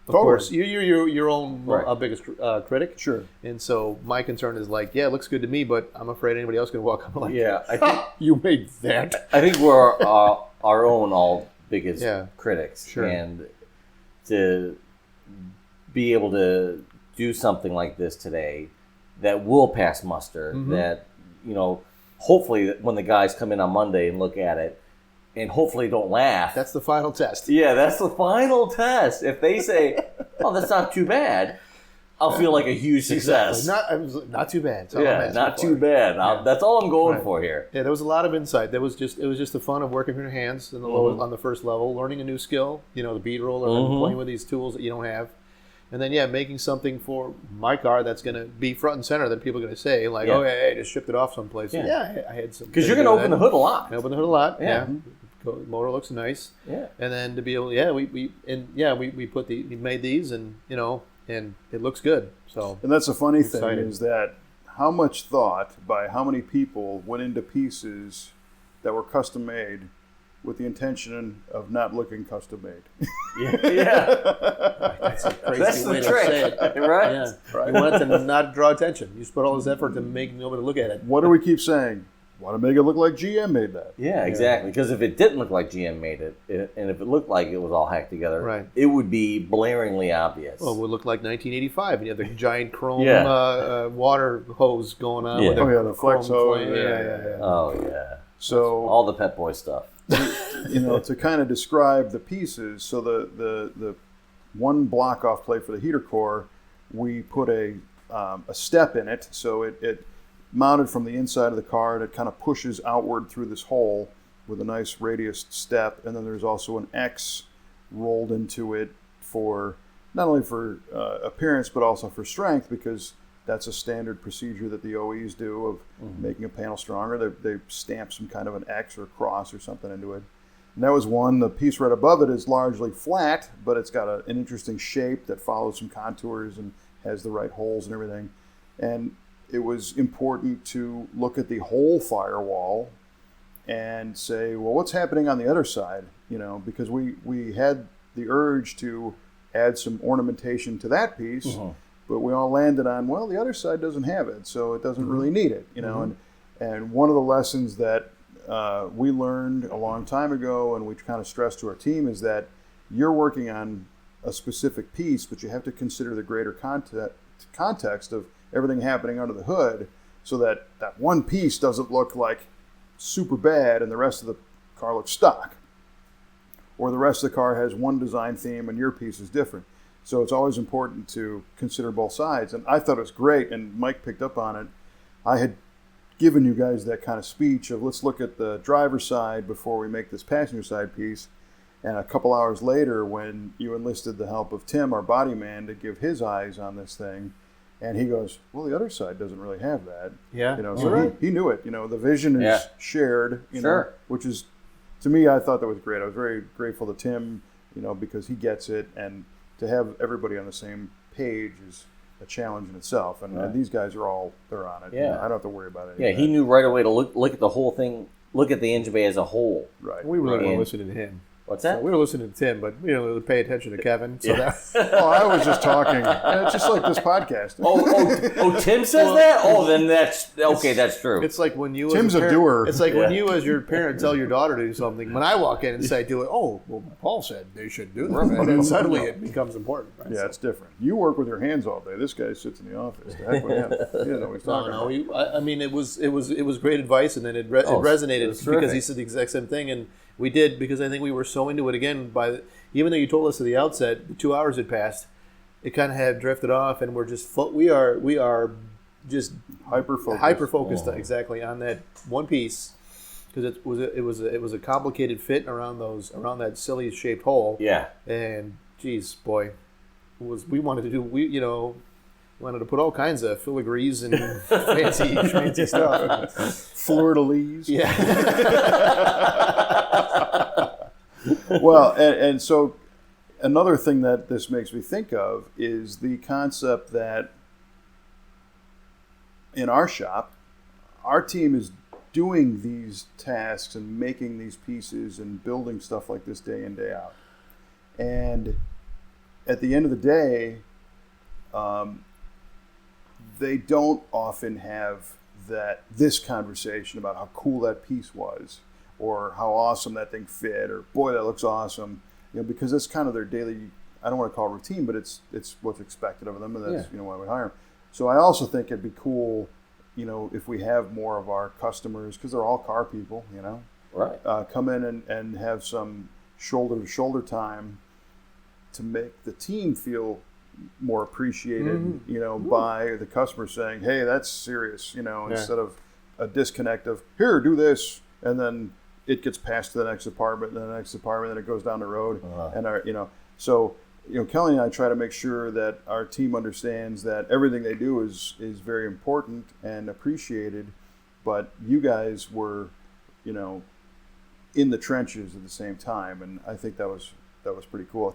of course, you're your own biggest critic. Sure. And so my concern is like, yeah, it looks good to me, but I'm afraid anybody else can walk up and like, I think you made that. I think we're our own biggest critics, Sure. and to be able to do something like this today that will pass muster, that hopefully when the guys come in on Monday and look at it, and hopefully don't laugh. That's the final test. Yeah, that's the final test. If they say, "Oh, that's not too bad," I'll feel like a huge success. Exactly. Not too bad. Not too bad. That's all I'm going for here. Yeah, there was a lot of insight. It was just the fun of working with your hands on the on the first level, learning a new skill. The bead roller, and playing with these tools that you don't have, And then, making something for my car that's going to be front and center that people are going to say, like, Yeah. "Oh, hey, I just shipped it off someplace." Yeah. Yeah, I had some. Because you're going to open the hood a lot. I open the hood a lot. Yeah. Yeah. Motor looks nice. Yeah. And then to be able, we made these, and and it looks good. So. And that's the funny thing Excited. is that how much thought by how many people went into pieces that were custom made with the intention of not looking custom made. Yeah. That's a crazy That's the way to trick, say it. right? Yeah. Right. You want it to not draw attention. You put all this effort to make nobody look at it. What do we keep saying? Want to make it look like GM made that. Yeah, exactly. Because if it didn't look like GM made it, and if it looked like it was all hacked together, Right. it would be blaringly obvious. Well, it would look like 1985, and you have the giant chrome Yeah. water hose going on. Yeah. With Oh, yeah, the chrome flex hose. flame. Yeah. Oh, yeah. So All the Pet Boy stuff. to kind of describe the pieces, so the one block off plate for the heater core, we put a step in it, so it mounted from the inside of the car, and it kind of pushes outward through this hole with a nice radius step, and then there's also an X rolled into it for not only for appearance but also for strength, because that's a standard procedure that the OEs do of making a panel stronger. They stamp some kind of an X or cross or something into it. And that was one. The piece right above it is largely flat, but it's got an interesting shape that follows some contours and has the right holes and everything. And it was important to look at the whole firewall and say, well, what's happening on the other side? Because we had the urge to add some ornamentation to that piece, but we all landed on, well, the other side doesn't have it, so it doesn't really need it, And one of the lessons that we learned a long time ago, and we kind of stressed to our team, is that you're working on a specific piece, but you have to consider the greater context of everything happening under the hood, so that one piece doesn't look like super bad and the rest of the car looks stock, or the rest of the car has one design theme and your piece is different. So it's always important to consider both sides. And I thought it was great, and Mike picked up on it. I had given you guys that kind of speech of, let's look at the driver's side before we make this passenger side piece. And a couple hours later, when you enlisted the help of Tim, our body man, to give his eyes on this thing, and he goes, well, the other side doesn't really have that. Yeah. So he knew it. The vision is shared, Sure. which is, to me, I thought that was great. I was very grateful to Tim, because he gets it, and to have everybody on the same page is a challenge in itself. And these guys they're on it. Yeah. I don't have to worry about it. Yeah, he knew right away to look at the whole thing, look at the engine bay as a whole. Right. We really Right. were listening to him. What's that? So we were listening to Tim, but we didn't really pay attention to Kevin. So Well, I was just talking. It's just like this podcast. Tim says that? Oh, then that's okay. That's true. it's like when you Tim's as a parent, doer. It's like when you as your parent tell your daughter to do something. When I walk in and say do it, oh, well, Paul said they should do that. And then suddenly it becomes important. Right? Yeah, it's different. You work with your hands all day. This guy sits in the office. The heck with him. He doesn't know what he's talking about. I mean, it was great advice, and then it resonated it's because terrific. he said the exact same thing, and we did, because I think we were so into it again. Even though you told us at the outset, the 2 hours had passed, it kind of had drifted off, and we're just we are just Hyper focused exactly on that one piece, because it was a complicated fit around that silly shaped hole. Yeah. And geez, boy, we wanted to put all kinds of filigrees and fancy stuff. Fleur-de-lis. Yeah. Well, and so another thing that this makes me think of is the concept that in our shop, our team is doing these tasks and making these pieces and building stuff like this day in, day out. And at the end of the day, they don't often have this conversation about how cool that piece was, or how awesome that thing fit, or boy, that looks awesome. Because it's kind of their daily, I don't want to call it routine, but it's what's expected of them, and that's why we hire them. So I also think it'd be cool, if we have more of our customers, because they're all car people, Right. come in and have some shoulder-to-shoulder time to make the team feel more appreciated, by the customer saying, hey, that's serious, instead of a disconnect of, here, do this, and then it gets passed to the next department, and then the next department, and it goes down the road. And so Kelly and I try to make sure that our team understands that everything they do is very important and appreciated, but you guys were, in the trenches at the same time, and I think that was pretty cool.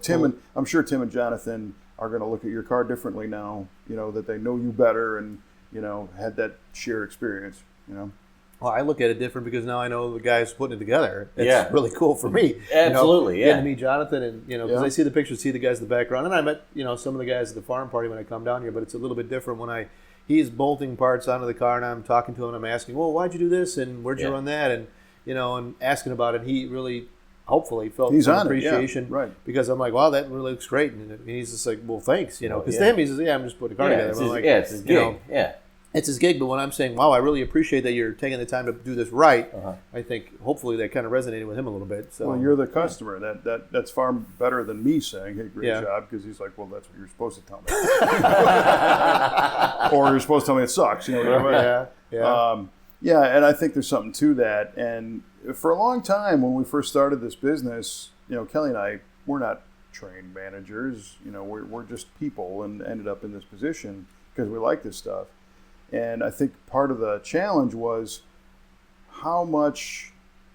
I'm sure Tim and Jonathan are going to look at your car differently now, that they know you better and, had that shared experience, Well, I look at it different because now I know the guys putting it together. It's really cool for me. Absolutely, Getting to meet Jonathan and, because I see the pictures, see the guys in the background. And I met, some of the guys at the farm party when I come down here, but it's a little bit different when he's bolting parts onto the car and I'm talking to him and I'm asking, well, why'd you do this? And where'd you run that? And, and asking about it. He really, hopefully, felt some appreciation. Right. Because I'm like, wow, that really looks great. And he's just like, well, thanks, because to him, he says, I'm just putting a car together. It's his gig. It's his gig, but when I'm saying, wow, I really appreciate that you're taking the time to do this right, I think hopefully that kind of resonated with him a little bit. So, well, you're the customer. That's far better than me saying, hey, great job, because he's like, well, that's what you're supposed to tell me. Or you're supposed to tell me it sucks. And I think there's something to that. And for a long time, when we first started this business, Kelly and I, we're not trained managers. We're just people and ended up in this position because we like this stuff. And I think part of the challenge was how much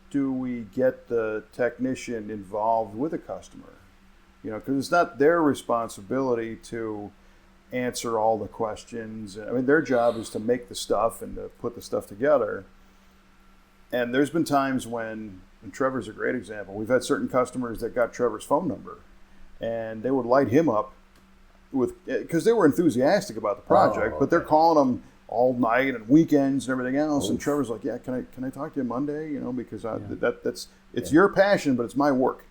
do we get the technician involved with a customer? Because it's not their responsibility to answer all the questions. I mean, their job is to make the stuff and to put the stuff together. And there's been times when, and Trevor's a great example, we've had certain customers that got Trevor's phone number and they would light him up because they were enthusiastic about the project, but they're calling him all night and weekends and everything else. And Trevor's like, yeah, can I talk to you Monday? Because it's your passion, but it's my work.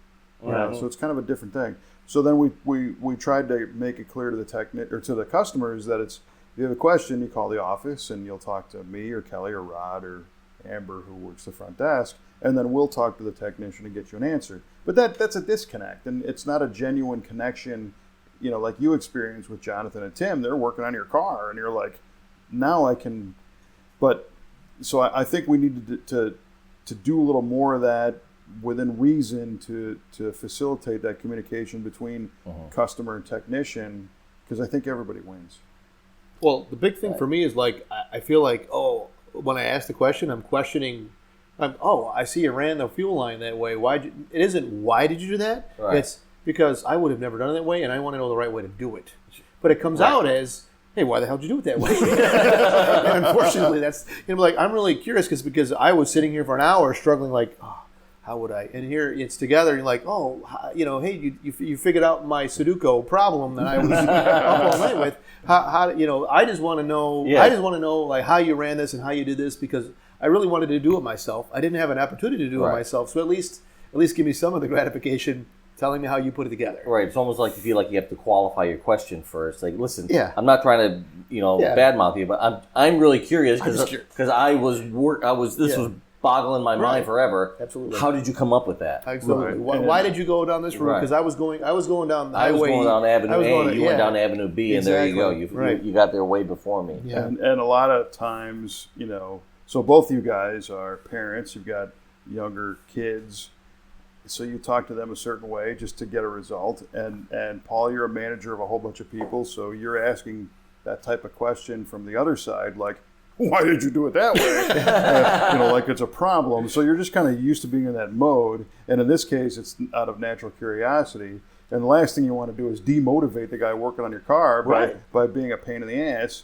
So it's kind of a different thing. So then we tried to make it clear to the customers that if you have a question, you call the office and you'll talk to me or Kelly or Rod or Amber, who works the front desk, and then we'll talk to the technician and get you an answer. But that's a disconnect, and it's not a genuine connection. Like you experienced with Jonathan and Tim, they're working on your car, and you're like, now I can. But so I think we needed to do a little more of that within reason to facilitate that communication between customer and technician, because I think everybody wins. Well, the big thing for me is like I feel like when I ask the question, I'm questioning. I see you ran the fuel line that way. It isn't why did you do that? Right. It's because I would have never done it that way, and I want to know the right way to do it. But it comes out as, hey, why the hell did you do it that way? And unfortunately, that's I'm really curious because I was sitting here for an hour struggling how would I? And here it's together. You're like, hey, you figured out my Sudoku problem that I was up all night with. How I just want to know. Yeah. I just want to know how you ran this and how you did this because I really wanted to do it myself. I didn't have an opportunity to do it myself, so at least give me some of the gratification telling me how you put it together. Right. It's almost like you feel like you have to qualify your question first. Like, listen, I'm not trying to badmouth you, but I'm really curious because this was boggling my mind forever. Absolutely. How did you come up with that? Absolutely. Why did you go down this route? Because I was going down the highway. I was going down Avenue A. You went down Avenue B, and there you go. You got there way before me. Yeah. And a lot of times, so both you guys are parents. You've got younger kids. So you talk to them a certain way just to get a result. And Paul, you're a manager of a whole bunch of people. So you're asking that type of question from the other side, like, why did you do it that way? Like it's a problem. So you're just kind of used to being in that mode. And in this case, it's out of natural curiosity. And the last thing you want to do is demotivate the guy working on your car by being a pain in the ass.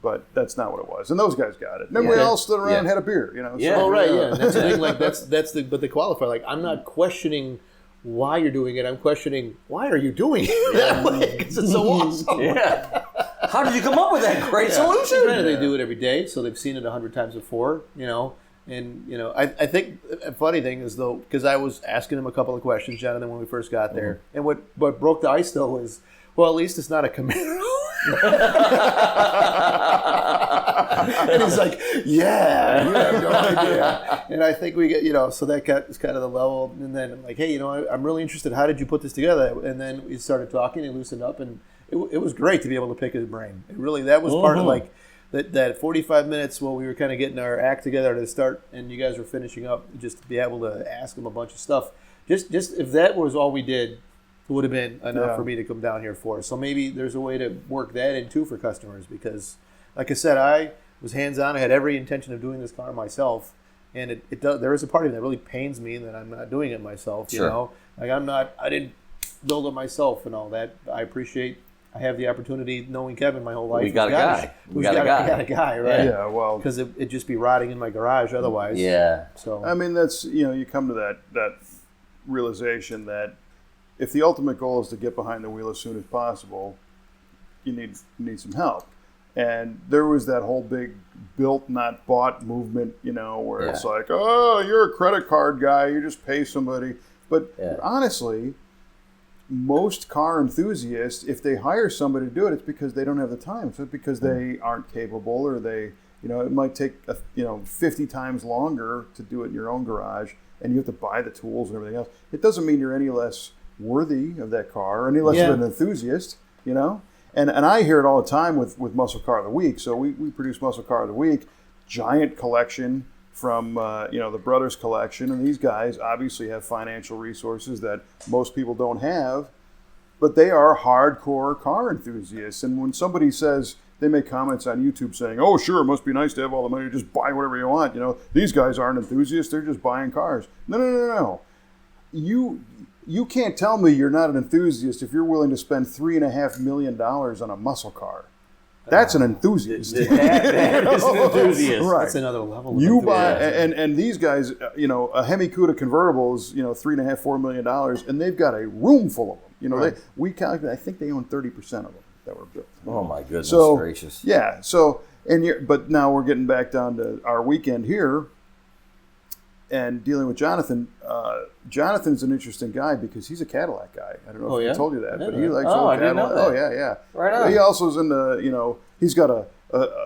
But that's not what it was. And those guys got it. And everybody else stood around and had a beer. That's the thing. Like that's but the qualifier. Like I'm not questioning why you're doing it. I'm questioning why are you doing it that way? Because it's so awesome. Yeah. How did you come up with that great solution? Granted, they do it every day, so they've seen it 100 times before, And, I think a funny thing is, though, because I was asking him a couple of questions, Jonathan, when we first got there. And what broke the ice, though, was, well, at least it's not a Camaro. And he's like, yeah, you have no idea. And I think we get, so that got kind of the level. And then I'm like, hey, I'm really interested. How did you put this together? And then we started talking and loosened up, and it was great to be able to pick his brain. That was part of that 45 minutes while we were kind of getting our act together to start, and you guys were finishing up, just to be able to ask him a bunch of stuff. Just if that was all we did, would have been enough for me to come down here for. So maybe there's a way to work that in too for customers, because, like I said, I was hands-on. I had every intention of doing this car myself, and it does. There is a part of it that really pains me that I'm not doing it myself. You know, like I didn't build it myself and all that. I appreciate. I have the opportunity, knowing Kevin my whole life. We got a guy. We got a guy, right? Yeah, well, because it'd just be rotting in my garage otherwise. Yeah. So I mean, that's, you come to that realization that if the ultimate goal is to get behind the wheel as soon as possible, you need some help. And there was that whole big built not bought movement, where it's like, oh, you're a credit card guy, you just pay somebody. But honestly, most car enthusiasts, if they hire somebody to do it, it's because they don't have the time. It's not because they aren't capable, or they, it might take 50 times longer to do it in your own garage, and you have to buy the tools and everything else. It doesn't mean you're any less worthy of that car, or any less of an enthusiast, And I hear it all the time with Muscle Car of the Week. So we produce Muscle Car of the Week, giant collection from the Brothers collection, and these guys obviously have financial resources that most people don't have, but they are hardcore car enthusiasts. And when somebody says, they make comments on YouTube saying, "Oh, sure, it must be nice to have all the money to just buy whatever you want. These guys aren't enthusiasts; they're just buying cars." No. You can't tell me you're not an enthusiast if you're willing to spend $3.5 million on a muscle car. That's an enthusiast. That is an enthusiast. Right. That's another level. You buy, and these guys, a Hemi Cuda convertible is, $3.5-4 million, and they've got a room full of them. Right. We calculate, I think they own 30% of them that were built. Oh my goodness gracious. Yeah. So, but now we're getting back down to our weekend here, and dealing with Jonathan. Jonathan's an interesting guy because he's a Cadillac guy. I don't know if I told you that, but he likes old Cadillac. Oh, yeah. Right on. He also's into, he's got a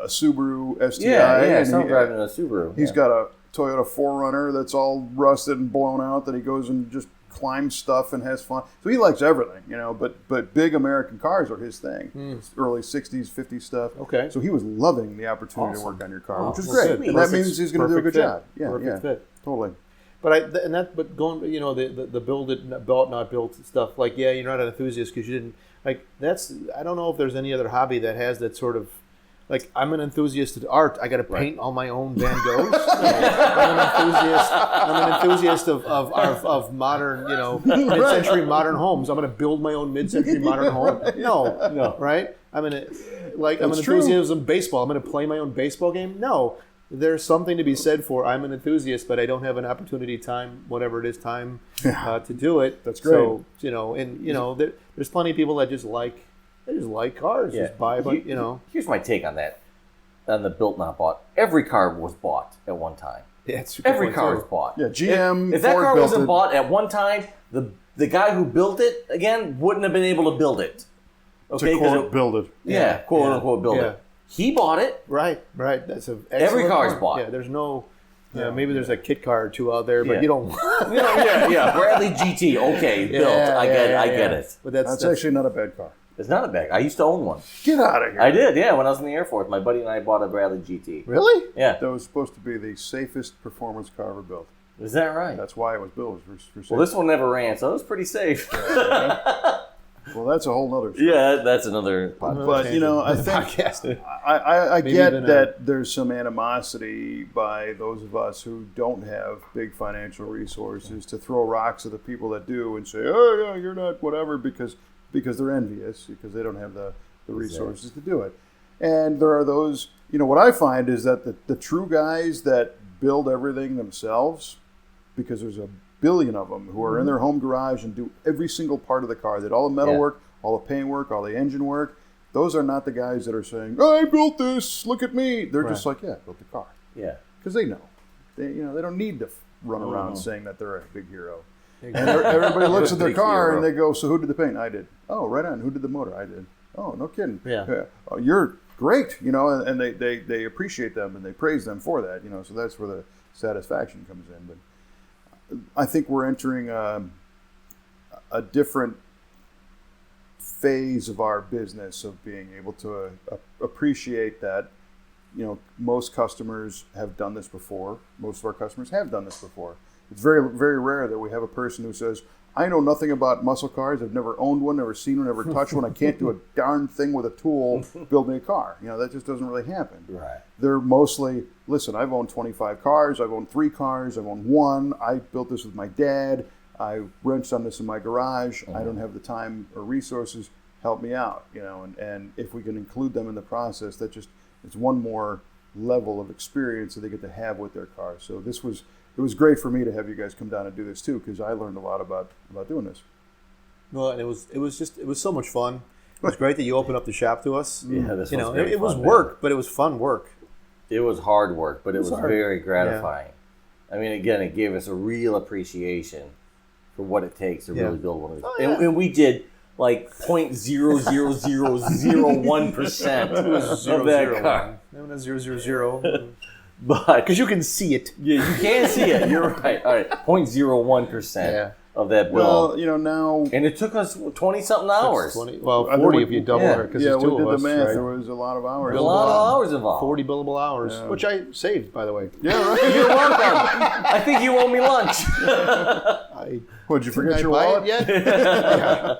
Subaru STI. Yeah, I'm driving a Subaru. He's got a Toyota 4Runner that's all rusted and blown out that he goes and just climbs stuff and has fun. So he likes everything, but big American cars are his thing. Early 60s, 50s stuff. Okay. So he was loving the opportunity to work on your car, which is well, great. good. And that means he's going to do a good job. Yeah, Perfect fit. Totally. But going, the build it, bought not built stuff. Like, you're not an enthusiast because you didn't like. That's, I don't know if there's any other hobby that has that sort of. Like, I'm an enthusiast of art. I got to paint all my own Van Goghs. I'm an enthusiast of modern, mid-century modern homes. I'm going to build my own mid-century modern home. No, right? I'm an enthusiast of baseball. I'm going to play my own baseball game. No, there's something to be said for I'm an enthusiast, but I don't have an opportunity, time, whatever it is, to do it. That's great. So there's plenty of people that just like. They just like cars. Just buy a bunch, Here's my take on that. On the built not bought. Every car was bought at one time. Yeah, every car was bought. Yeah, GM. If that Ford car built wasn't it. bought at one time, the guy who built it again wouldn't have been able to build it. Okay, to quote, build it. Yeah, quote unquote build it. He bought it. Right. That's every car's bought. Yeah, there's no. Yeah, maybe there's a kit car or two out there, but you don't. Bradley GT. Okay, built. I get it. But that's actually not a bad car. It's not a bag. I used to own one. Get out of here. I did, yeah. When I was in the Air Force, my buddy and I bought a Bradley GT. Really? Yeah. That was supposed to be the safest performance car ever built. Is that right? That's why it was built. For safety. Well, this one never ran, so it was pretty safe. Well, that's a whole nother story. Yeah, that's another podcast. But, I think I get that there's some animosity by those of us who don't have big financial resources to throw rocks at the people that do and say, oh, yeah, you're not whatever, because they're envious, because they don't have the resources to do it. And there are those, what I find is that the true guys that build everything themselves, because there's a billion of them who are in their home garage and do every single part of the car, that all the metal work, all the paint work, all the engine work, those are not the guys that are saying, I built this, look at me. They're just like, I built the car. Yeah. Because they know. They don't need to run around saying that they're a big hero. And everybody looks at their car and they go, so who did the paint? I did. Oh, right on. Who did the motor? I did. Oh, no kidding. Yeah. Oh, you're great, and they appreciate them and they praise them for that, so that's where the satisfaction comes in. But I think we're entering a different phase of our business of being able to appreciate that, most customers have done this before. Most of our customers have done this before. It's very, very rare that we have a person who says, I know nothing about muscle cars. I've never owned one, never seen one, never touched one. I can't do a darn thing with a tool building a car. That just doesn't really happen. Right. They're mostly, listen, I've owned 25 cars. I've owned 3 cars. I've owned 1. I built this with my dad. I wrenched on this in my garage. I don't have the time or resources. Help me out, and if we can include them in the process, it's one more level of experience that they get to have with their car. So it was great for me to have you guys come down and do this too, because I learned a lot about doing this. Well, and it was so much fun. It was great that you opened up the shop to us. Yeah, this was it was work, but it was fun work. It was hard work, but it was very gratifying. Yeah. I mean, again, it gave us a real appreciation for what it takes to really build one of these. Oh, yeah. And we did like 0.00001% of that car. No, not 0.000. But because you can see it. Yeah, you can see it. You're right. All right, 0.01% of that build. Well, now, and it took us 20-something hours. 40 if you double it, because there's 2 we did of us. the math. Right? There was a lot of hours. There's a lot of hours involved. 40 billable hours, which I saved, by the way. Yeah, right. You're welcome. I think you owe me lunch. Would you forget your buy wallet? it yet? Yeah.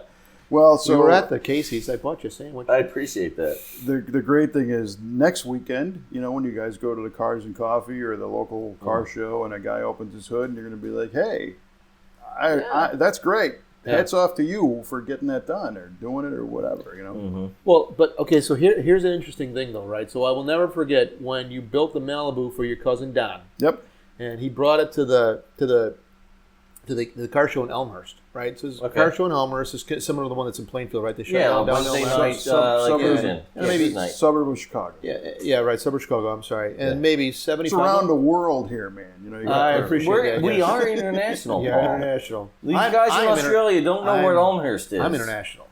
Well, so we were at the Casey's. I bought you a sandwich. I appreciate that. The great thing is next weekend, when you guys go to the Cars and Coffee or the local car show and a guy opens his hood and you're going to be like, hey, that's great. Yeah. Hats off to you for getting that done or doing it or whatever, Mm-hmm. Well, but okay, so here's an interesting thing though, right? So I will never forget when you built the Malibu for your cousin Don. Yep. And he brought it to the car show in Elmhurst, right? So the car show in Elmhurst is similar to the one that's in Plainfield, right? They shut down Wednesday Elmhurst. night, maybe suburb of Chicago. Yeah, right. Suburb of Chicago. I'm sorry, and maybe 75. It's around the world here, man. I appreciate that. We are international. Yeah, Paul. international. These guys in Australia don't know where Elmhurst is. I'm international.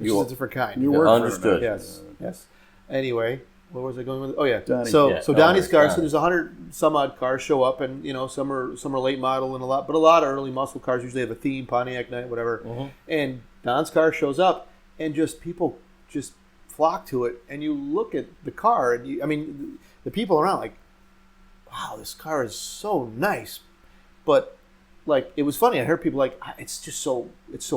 You're a different kind. You work understood. Yes. Anyway, where was I going with it? Oh yeah. Donnie. So Donnie's car. Donnie. So there's 100 some odd cars show up, and some are late model and a lot of early muscle cars usually have a theme, Pontiac Night, whatever. Mm-hmm. And Don's car shows up, and people just flock to it, and you look at the car, and the people around like, wow, this car is so nice, but like it was funny. I heard people like, it's so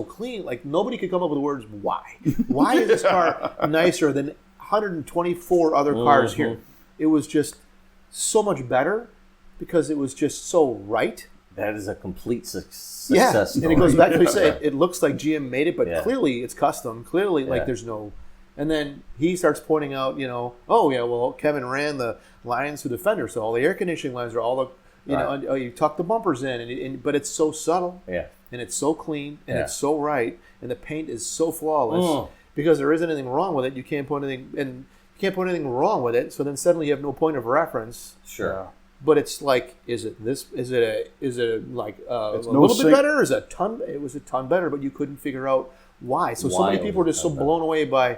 clean. Like nobody could come up with the words why. Why is this car nicer than 124 other cars here? It was just so much better because it was just so right. That is a complete success story. And it goes back to what you say. It looks like GM made it, but clearly it's custom. Clearly, like there's no. And then he starts pointing out, oh yeah, well Kevin ran the lines through the fender, so all the air conditioning lines are all the, you tuck the bumpers in, but it's so subtle, and it's so clean, and it's so right, and the paint is so flawless because there isn't anything wrong with it. You can't point anything wrong with it. So then suddenly you have no point of reference. Sure. But it's like, is it like a It's little bit better? Is it a ton? It was a ton better, but you couldn't figure out why. So many people were just so blown away by.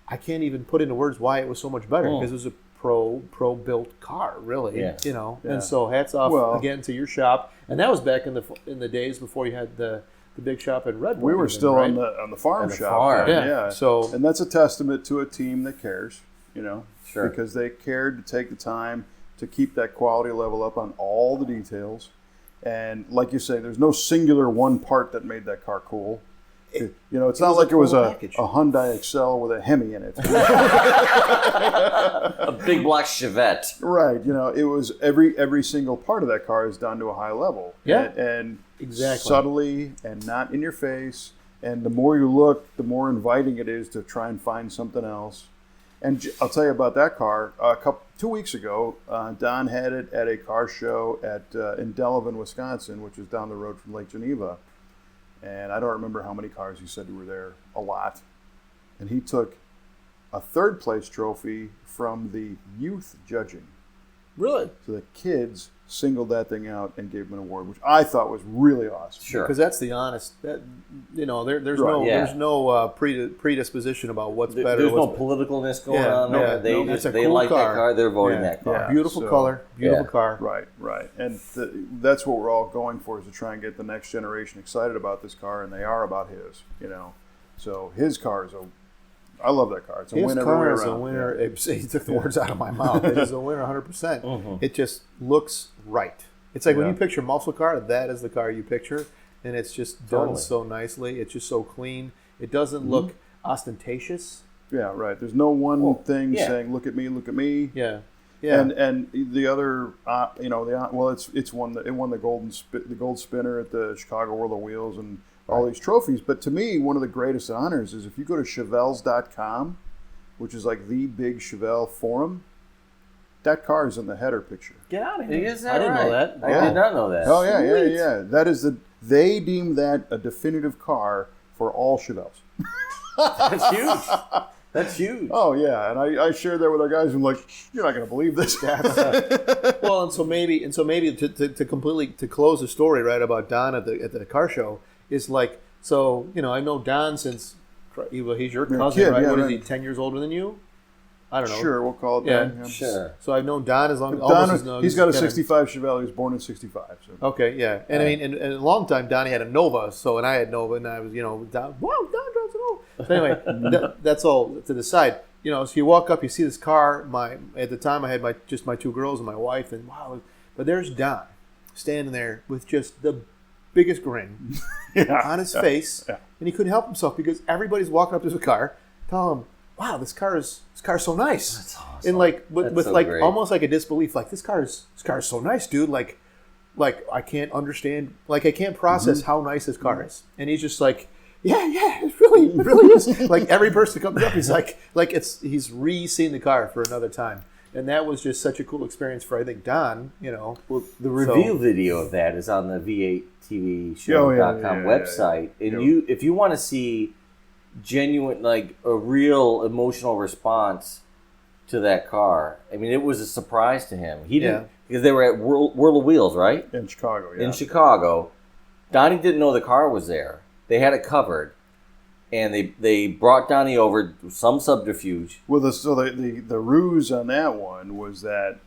I can't even put into words why it was so much better because it was a pro built car, really. Yeah. And so hats off again to your shop. And that was back in the days before you had the big shop at Redwood. We were still on the farm shop. Farm. Yeah. So and that's a testament to a team that cares, Sure. because they cared to take the time to keep that quality level up on all the details. And like you say, there's no singular one part that made that car cool. It's not like it was a Hyundai Excel with a Hemi in it. A big black Chevette. Right. It was every single part of that car is done to a high level. Yeah. And exactly. subtly and not in your face. And the more you look, the more inviting it is to try and find something else. And I'll tell you about that car. 2 weeks ago, Don had it at a car show in Delavan, Wisconsin, which is down the road from Lake Geneva. And I don't remember how many cars he said were there. A lot. And he took a third place trophy from the youth judging. really, So the kids singled that thing out and gave him an award, which I thought was really awesome. Sure. because that's the honest. There's no predisposition about what's better. There's no what's politicalness going Yeah, on. no, They no, it's a they cool like car. that car. They're voting Yeah, that car. yeah. beautiful So- color, beautiful Yeah. car. Right. And that's what we're all going for, is to try and get the next generation excited about this car, and they are about his, So his car is I love that car. It's a His win car everywhere is a around. winner. Yeah. He took the words out of my mouth. It is a winner 100%. It just looks right. It's like when Yeah. you picture muscle car, that is the car you picture. and it's just done so nicely. It's just so clean. It doesn't look ostentatious. Yeah, right. There's no one thing saying, "Look at me, look at me." Yeah, yeah. And the other, it won the gold spinner at the Chicago World of Wheels and all these trophies. But to me, one of the greatest honors is if you go to Chevelles.com, which is like the big Chevelle forum. That car is in the header picture. Get out of here! Is that I didn't know that. I did not know that. Oh yeah. That is they deem that a definitive car for all Chevelles. That's huge. That's huge. Oh yeah, and I shared that with our guys. I'm like, you're not going to believe this. Well, and so maybe to completely close the story right about Don at the car show is like, so I've known Don since he's your cousin, kid, right? yeah, What is right. he? 10 years older than you? I don't know. Sure, we'll call it Yeah, that. Sure. So I've known Don as long as Don, he's got a 65 Chevelle. He was born in 65. So. Okay, yeah, and I mean, and a long time Donnie had a Nova, and I had Nova, and I was, Don drives a Nova. So anyway, that's all to the side. So you walk up, you see this car. At the time, I had my two girls and my wife, and wow, but there's Don standing there with just the biggest grin on his face, and he couldn't help himself because everybody's walking up to the car, telling him, "Wow, this car is so nice." That's awesome. And like with so like great. almost like a disbelief, like this car is so nice, dude. Like I can't understand, like I can't process how nice this car is. And he's just like, yeah, it really is. Like every person comes up, he's like he's re-seeing the car for another time. And that was just such a cool experience for, I think, Don, Well, the review video of that is on the V8TVShow.com website. And if you want to see genuine, like a real emotional response to that car, I mean, it was a surprise to him. He didn't, because they were at World of Wheels, right? In Chicago, yeah. In Chicago. Donnie didn't know the car was there. They had it covered. And they brought Donnie over some subterfuge. Well, the ruse on that one was that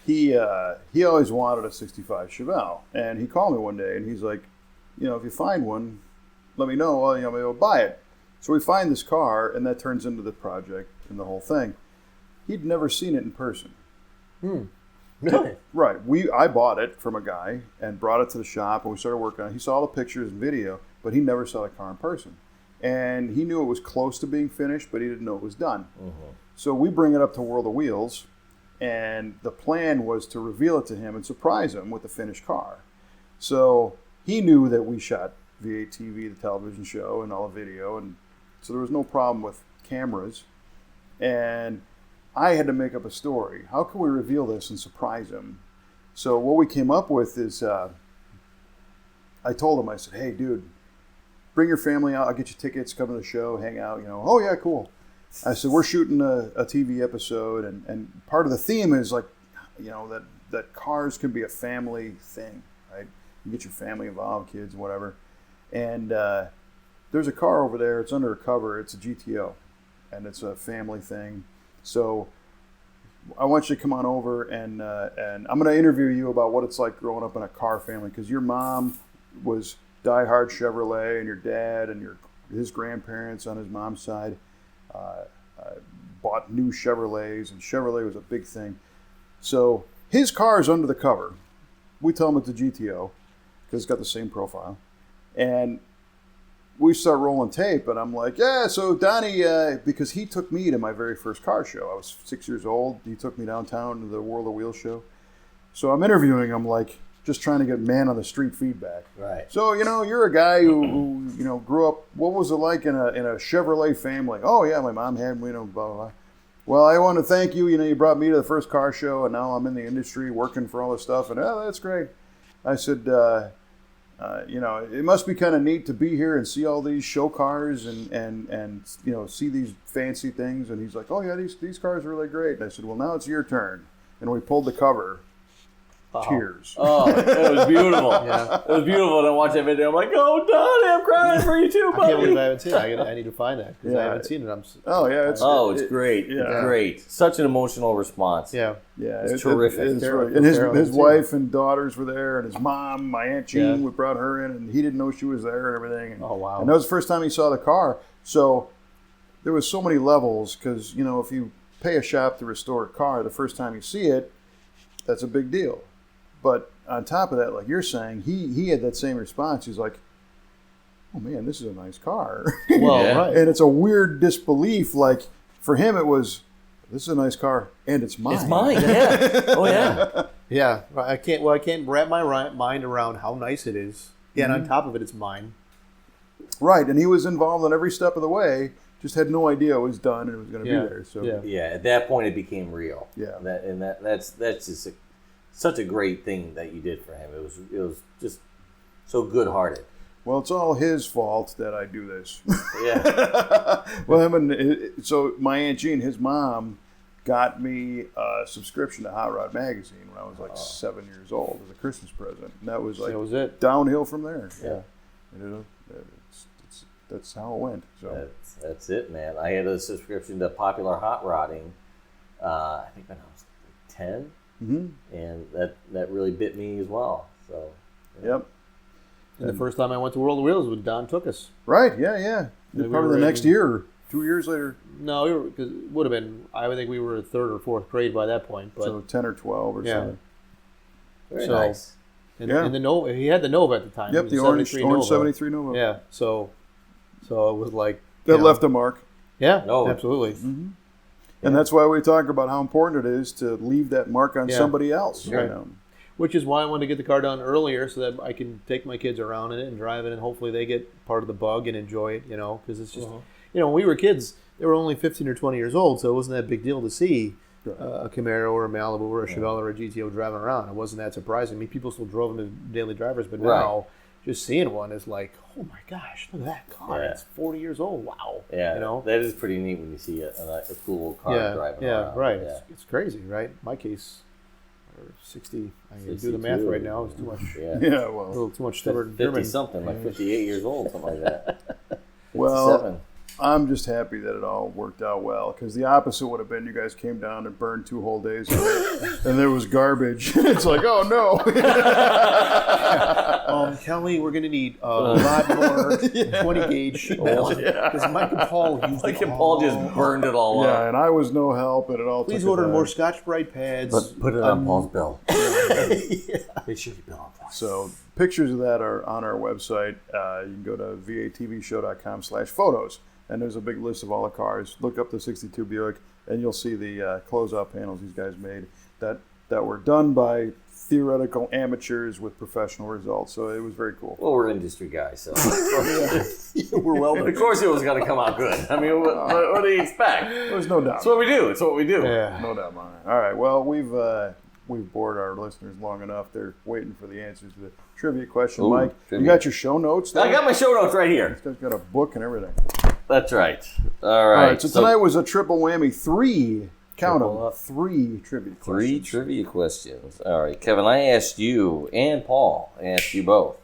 he always wanted a 65 Chevelle, and he called me one day and he's like, if you find one, let me know. Well, maybe I'll buy it. So we find this car, and that turns into the project and the whole thing. He'd never seen it in person. Really? Right. I bought it from a guy and brought it to the shop, and we started working on it. He saw the pictures and video, but he never saw the car in person. And he knew it was close to being finished, but he didn't know it was done. Mm-hmm. So we bring it up to World of Wheels, and the plan was to reveal it to him and surprise him with the finished car. So he knew that we shot V8 TV, the television show, and all the video, and so there was no problem with cameras. And I had to make up a story. How can we reveal this and surprise him? So what we came up with is, I told him, I said, hey, dude, bring your family out. I'll get you tickets, come to the show, hang out. Oh, yeah, cool. I said, we're shooting a TV episode, and part of the theme is like, that cars can be a family thing, right? You get your family involved, kids, whatever. And there's a car over there. It's under a cover. It's a GTO, and it's a family thing. So I want you to come on over, and I'm going to interview you about what it's like growing up in a car family, because your mom was diehard Chevrolet, and your dad and his grandparents on his mom's side bought new Chevrolets, and Chevrolet was a big thing. So his car is under the cover. We tell him it's a GTO because it's got the same profile, and we start rolling tape, and I'm like, yeah, so Donnie, because he took me to my very first car show. I was 6 years old. He took me downtown to the World of Wheels show. So I'm interviewing him, like, just trying to get man on the street feedback. Right. So, you're a guy who grew up, what was it like in a Chevrolet family? Oh, yeah, my mom had me, blah, blah, blah. Well, I want to thank you. You brought me to the first car show, and now I'm in the industry working for all this stuff, and that's great. I said, it must be kind of neat to be here and see all these show cars and see these fancy things. And he's like, oh, yeah, these cars are really great. And I said, well, now it's your turn. And we pulled the cover. Tears. Oh, it was beautiful. Yeah. It was beautiful. And I watched that video. I'm like, oh, Donnie, I'm crying for you too, buddy. I can't believe I haven't seen it. I need to find that because I haven't seen it. It's great. Yeah. Great. Such an emotional response. Yeah. Yeah. It's terrific. And his wife and daughters were there, and his mom, my Aunt Jean, we brought her in, and he didn't know she was there and everything. And, oh, wow. And that was the first time he saw the car. So there was so many levels because, if you pay a shop to restore a car, the first time you see it, that's a big deal. But on top of that, like you're saying, he had that same response. He's like, "Oh man, this is a nice car." Well, Yeah. right. And it's a weird disbelief. Like for him, it was, "This is a nice car, and it's mine." It's mine. Yeah. Oh yeah. Yeah, I can't wrap my mind around how nice it is. Yeah, and on top of it, it's mine. Right, and he was involved on every step of the way. Just had no idea it was done and it was going to Yeah. be there. So Yeah. Yeah. At that point, it became real. Yeah. That's just such a great thing that you did for him. It was just so good-hearted. Well, it's all his fault that I do this. Yeah. Well, so my Aunt Jean, his mom, got me a subscription to Hot Rod Magazine when I was like 7 years old as a Christmas present. And that was like That was it. downhill from there. Yeah. You know, that's how it went. So That's it, man. I had a subscription to Popular Hot Rodding. I think when I was 10, and that really bit me as well. So. Yep. And the first time I went to World of Wheels was Don took us. Right. Yeah. We Probably were the next in- year, or 2 years later. No, because it would have been. I would think we were in third or fourth grade by that point. But So 10 or 12 or Yeah. something. Very So- nice. and the Nova, he had the Nova at the time. Yep, It was the a orange 73 Nova. 73 Nova. Yeah. So it was like That you know, left a mark. Yeah. No. Absolutely. And that's why we talk about how important it is to leave that mark on Yeah. somebody else. Right. You know? Which is why I wanted to get the car done earlier so that I can take my kids around in it and drive it, and hopefully they get part of the bug and enjoy it. You know, because it's just when we were kids, they were only 15 or 20 years old, so it wasn't that big deal to see a Camaro or a Malibu or a Chevelle or a GTO driving around. It wasn't that surprising. I mean, people still drove them as daily drivers, but now just seeing one is like, oh my gosh, look at that car! Yeah. It's 40 years old. Wow. Yeah. You know. That is pretty neat when you see a cool little car driving around. Right. Yeah. It's crazy, right? In my case, or 60. I can do the 62. math right now. It's too much. Yeah. Yeah, A well, little too much stubborn 50 German. something, like 58 years old, something like that. well, 57. I'm just happy that it all worked out well, because the opposite would have been you guys came down and burned 2 whole days and there was garbage. It's like, oh no. Kelly, we're going to need a lot more 20 gauge sheet metal because Mike and Paul used Like it Paul all. just burned it all Yeah, up. and I was no help, and it all Please took a order time. more Scotch-Brite pads. But put it on Paul's bill. Make sure you bill on that. So pictures of that are on our website. You can go to vatvshow.com/photos, and there's a big list of all the cars. Look up the 62 Buick, and you'll see the closeout panels these guys made that were done by theoretical amateurs with professional results. So it was very cool. Well, we're industry guys, so We're well of course it was going to come out good. I mean, what do you expect? There's no doubt. It's what we do. It's what we do. Yeah. No doubt about it. All right. Well, we've bored our listeners long enough. They're waiting for the answers to the trivia question. Ooh, Mike, trivia. you got your show notes there? I got my show notes right here. This guy's got a book and everything. That's right. All All right. right. So tonight was a triple whammy. 3. Count Triple them. up. 3 trivia questions. 3 trivia questions. All right, Kevin, I asked you and Paul, I asked you both.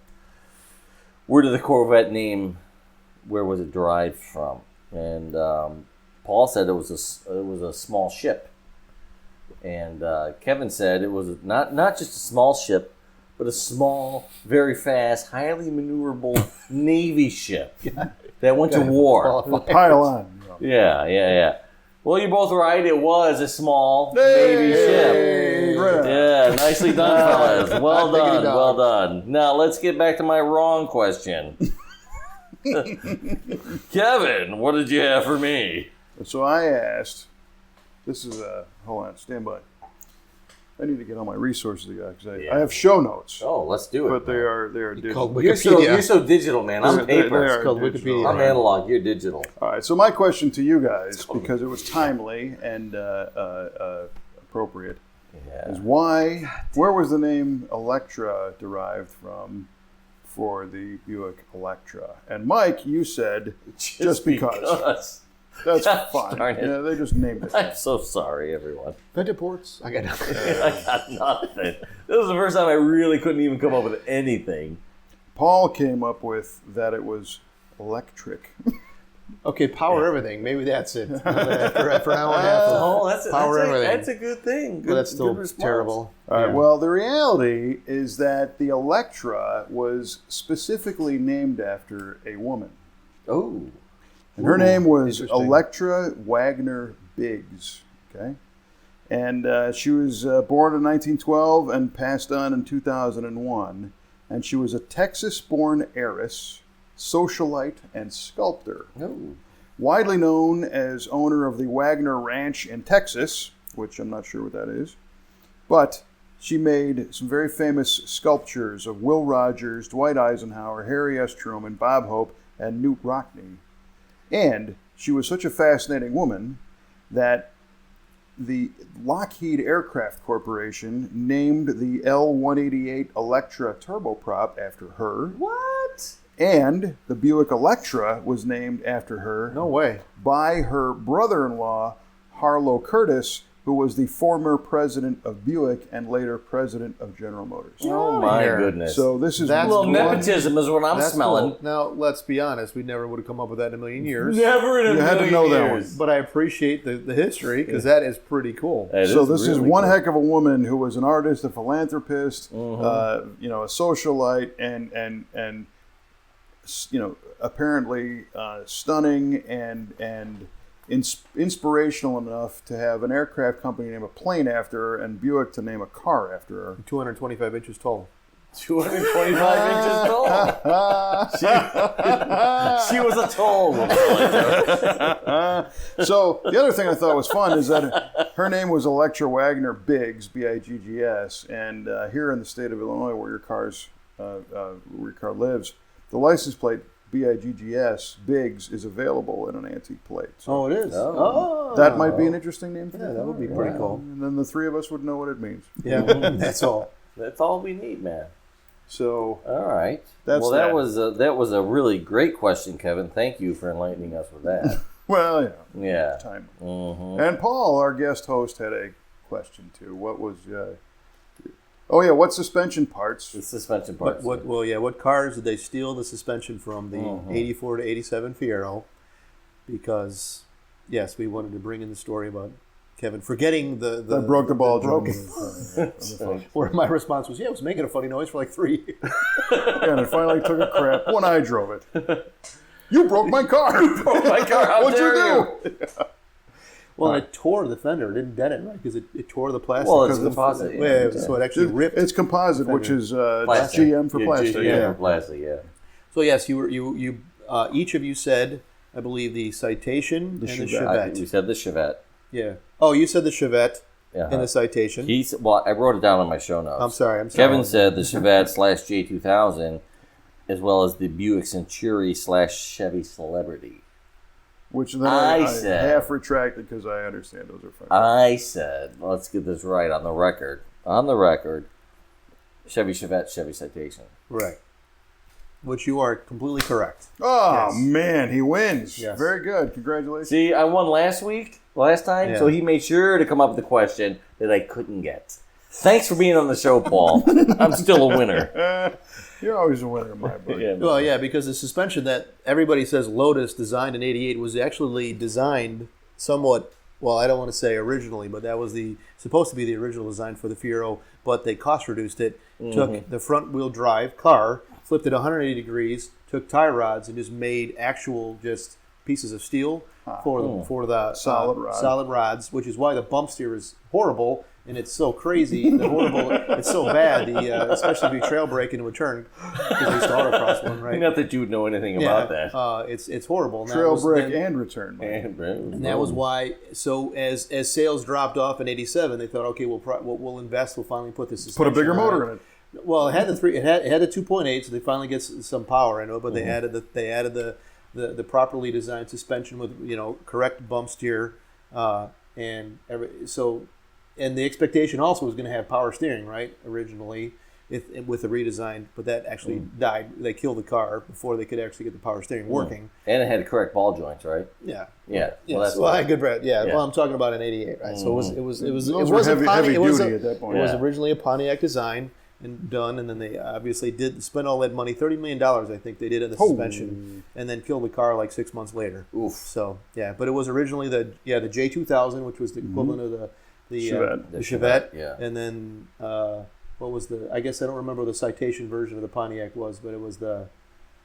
Where did the Corvette name, where was it derived from? And Paul said it was a small ship. And Kevin said it was not just a small ship, but a small, very fast, highly maneuverable Navy ship that went to war. Pile on. You know. Yeah. Well, you're both right. It was a small Navy ship. Right. Yeah, nicely done, fellas. Well Diggity done, dog. well done. Now, let's get back to my wrong question. Kevin, what did you have for me? So I asked, this is hold on, stand by. I need to get all my resources together because I have show notes, Oh, let's do it. but they are digital. called You're so digital, man. I'm They paper. are called digital. Wikipedia. I'm analog. You're digital. All right, so my question to you guys, because it was timely and appropriate, is where was the name Electra derived from for the Buick Electra? And Mike, you said just because. That's fine. darn it. Yeah, they just named it. I'm so sorry, everyone. Ventaports. I got nothing. I got nothing. This was the first time I really couldn't even come up with anything. Paul came up with that it was electric. Okay, power everything. Maybe that's it. For an hour and a half. Oh, Power everything. That's a good thing. But that's still good response. terrible. All right. Yeah. Well, the reality is that the Electra was specifically named after a woman. Oh. And her name was interesting. Electra Wagner Biggs. Okay. And she was born in 1912 and passed on in 2001. And she was a Texas-born heiress, socialite, and sculptor. Oh. Widely known as owner of the Wagner Ranch in Texas, which I'm not sure what that is. But she made some very famous sculptures of Will Rogers, Dwight Eisenhower, Harry S. Truman, Bob Hope, and Knute Rockne. And she was such a fascinating woman that the Lockheed Aircraft Corporation named the L-188 Electra turboprop after her. What? And the Buick Electra was named after her. No way. By her brother-in-law, Harlow Curtis, who was the former president of Buick and later president of General Motors. Oh my goodness. So this is a little nepotism is what I'm smelling. Cool. Now, let's be honest. We never would have come up with that in a million years. Never in a million years. You had to know that one. But I appreciate the history because that is pretty cool. So this is one heck of a woman who was an artist, a philanthropist, a socialite, and apparently stunning and inspirational enough to have an aircraft company name a plane after her and Buick to name a car after her. 225 inches tall. 225 inches tall. She was a tall woman. So the other thing I thought was fun is that her name was Electra Wagner Biggs, B-I-G-G-S, and here in the state of Illinois, where your car lives, the license plate B-I-G-G-S, Biggs, is available in an antique plate. So it is? That might be an interesting name for that would be pretty cool. And then the three of us would know what it means. Yeah, that's all. That's all we need, man. So, all right. That's that was a really great question, Kevin. Thank you for enlightening us with that. Well, yeah. Time. Mm-hmm. And Paul, our guest host, had a question too. What was... what suspension parts? The suspension parts. What cars did they steal the suspension from? The 84 to 87 Fiero. Because, yes, we wanted to bring in the story about Kevin forgetting the broke the ball joke. Where my response was, it was making a funny noise for like 3 years. And it finally took a crap when I drove it. You broke my car. You broke my car. How What'd dare you do? Well, it tore the fender. It didn't dent it, right? Because it tore the plastic. Well, it's composite. So it actually ripped. It's composite, which is GM for plastic. GM for plastic, yeah. So yes, you each of you said, I believe, the Citation and the Chevette. We said the Chevette. Yeah. Oh, you said the Chevette and the Citation. I wrote it down in my show notes. I'm sorry. Kevin said the Chevette / J2000, as well as the Buick Century / Chevy Celebrity. Which then I said, half retracted because I understand those are fun. I said, let's get this right on the record. On the record, Chevy Chevette, Chevy Citation. Right. Which you are completely correct. Oh, man, he wins. Yes. Very good. Congratulations. See, I won last time, so he made sure to come up with a question that I couldn't get. Thanks for being on the show, Paul. I'm still a winner. You're always a winner in my book. Well, yeah, because the suspension that everybody says Lotus designed in '88 was actually designed somewhat, well, I don't want to say originally, but that was supposed to be the original design for the Fiero, but they cost reduced it, took the front wheel drive car, flipped it 180 degrees, took tie rods, and just made actual just pieces of steel for the solid rods, which is why the bump steer is horrible. And it's so crazy, it's so bad, especially if you trail brake into a turn, because I used to autocross one, right? Not that you would know anything about that. It's horrible. Trail brake and return. And that was why, so as sales dropped off in '87, they thought, okay, we'll invest, we'll finally put this suspension Put a bigger motor in it. Well, it had it had a 2.8, so they finally get some power into it, but they added the properly designed suspension with correct bump steer, and the expectation also was going to have power steering, right, originally, with the redesign, but that actually died. They killed the car before they could actually get the power steering working. And it had correct ball joints, right? Yeah. Yeah. Well, that's I had good bread. Yeah. Well, I'm talking about an '88, right? So it was heavy duty at that point. It was originally a Pontiac design and done, and then they obviously did spend all that money, $30 million, I think they did in the suspension, and then killed the car like 6 months later. Oof. So but it was originally the J2000, which was the equivalent of the Chevette. Yeah. And then what was I guess I don't remember what the Citation version of the Pontiac was, but it was the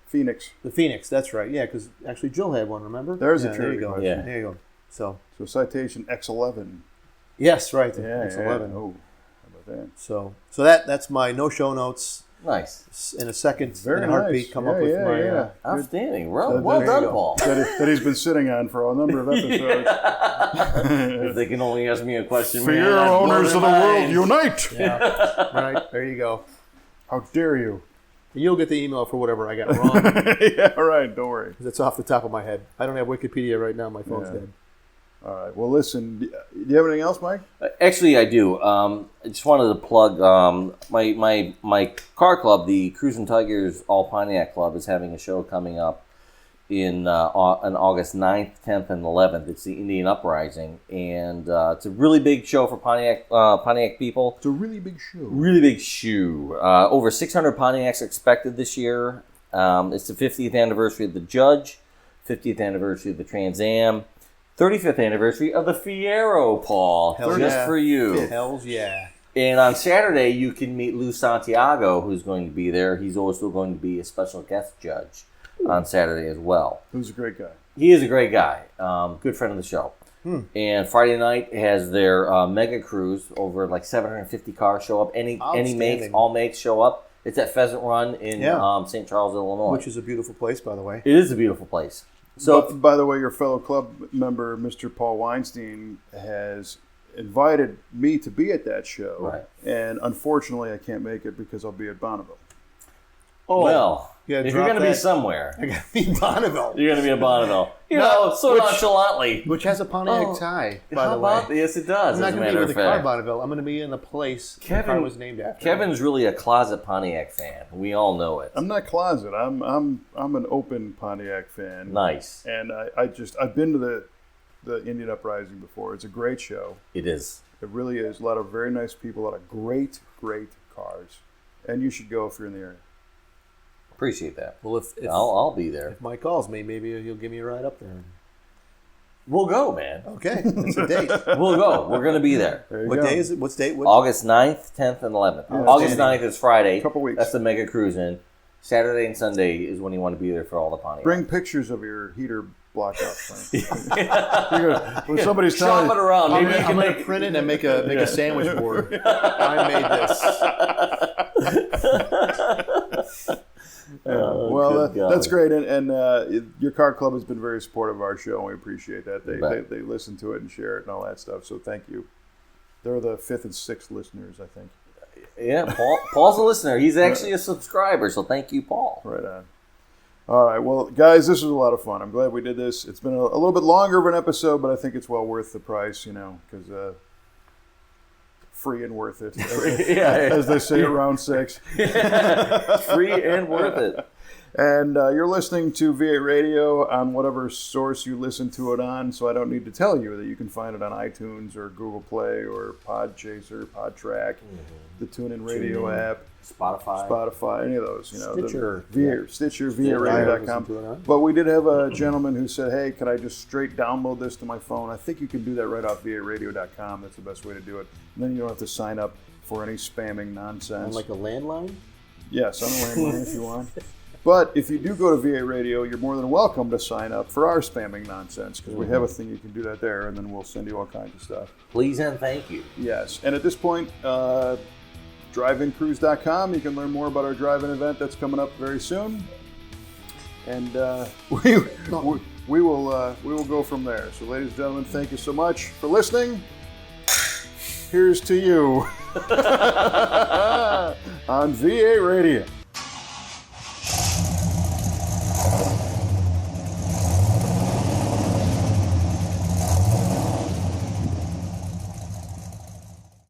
Phoenix. The Phoenix, that's right. Yeah, because actually Jill had one, remember? There's a there you trivia go. question. There you go. So Citation X11. Yes, right. Yeah, It's yeah. 11. Oh, how about that? So that's my no show notes. Nice. In a second, Very in a heartbeat, nice. come Yeah, up with yeah, my. yeah. Outstanding. There Well you done, go. Paul. That he's been sitting on for a number of episodes. If they can only ask me a question, Fear man, I'd blow owners their of the world, minds. unite! Yeah. Right, there you go. How dare you? You'll get the email for whatever I got wrong, Yeah, all right, don't worry. because it's off the top of my head. I don't have Wikipedia right now. My phone's Yeah. dead. All right, well, listen, do you have anything else, Mike? Actually, I do. I just wanted to plug my car club, the Cruisin' Tigers All Pontiac Club, is having a show coming up on August 9th, 10th, and 11th. It's the Indian Uprising, and it's a really big show for Pontiac people. It's a really big show. Really big shoe. Over 600 Pontiacs expected this year. It's the 50th anniversary of the Judge, 50th anniversary of the Trans Am, 35th anniversary of the Fiero, Paul. Hell just yeah. for you. Hells yeah. And on Saturday, you can meet Lou Santiago, who's going to be there. He's also going to be a special guest judge on Saturday as well. Who's a great guy. He is a great guy. Good friend of the show. And Friday night has their mega cruise over like 750 cars show up. Any makes, all makes show up. It's at Pheasant Run in St. Charles, Illinois. Which is a beautiful place, by the way. It is a beautiful place. So, by the way, your fellow club member, Mr. Paul Weinstein, has invited me to be at that show. Right. And unfortunately, I can't make it because I'll be at Bonneville. Oh, well, yeah, if you're drop going to be that. somewhere, I got to be Bonneville. you're going to be at Bonneville. You know, so which- nonchalantly. Which has a Pontiac Oh, tie, by How the way. about, yes, it does, I'm not as a going to be matter with of the car fact. Bonneville. I'm going to be in the place the Kevin- car was named after. Kevin's really a closet Pontiac fan. We all know it. I'm not closet. I'm an open Pontiac fan. Nice. And I've been to the Indian Uprising before. It's a great show. It is. It really is. A lot of very nice people, a lot of great cars. And you should go if you're in the area. Appreciate that. Well, if I'll be there. if Mike calls me, maybe he'll give me a ride up there. We'll go, man. Okay, that's a date. We'll go. We're going to be there. There you What go. day is it? What's date? What? August 9th, 10th, and 11th. Yeah, August outstanding. 9th is Friday. Couple weeks. That's the mega cruise in. Saturday and Sunday is when you want to be there for all the Pontiac. Bring pictures of your heater blackout thing. When somebody's Shop telling it around. I'm Maybe you can gonna make print it and make a sandwich board. I made this. well, good God. that's great, and your car club has been very supportive of our show, and we appreciate that. bet. They listen to it and share it and all that stuff. So thank you. They're the 5th and 6th listeners, I think. Yeah, Paul's a listener. He's actually a subscriber, so thank you, Paul. Right on. All right, well, guys, this was a lot of fun. I'm glad we did this. It's been a little bit longer of an episode, but I think it's well worth the price, because free and worth it, as they say around 6. Free and worth it. And you're listening to V8 Radio on whatever source you listen to it on, so I don't need to tell you that you can find it on iTunes or Google Play or Podchaser, PodTrack, the TuneIn Radio app, Spotify, any of those. Stitcher. Stitcher, VARadio.com. But we did have a gentleman who said, hey, could I just straight download this to my phone? I think you can do that right off VARadio.com. That's the best way to do it. And then you don't have to sign up for any spamming nonsense. On like a landline? Yes, on the landline if you want. But if you do go to VA Radio, you're more than welcome to sign up for our spamming nonsense, because we have a thing you can do that there, and then we'll send you all kinds of stuff. Please and thank you. Yes, and at this point, driveincruise.com, you can learn more about our drive-in event that's coming up very soon, and we will go from there. So, ladies and gentlemen, thank you so much for listening. Here's to you on VA Radio.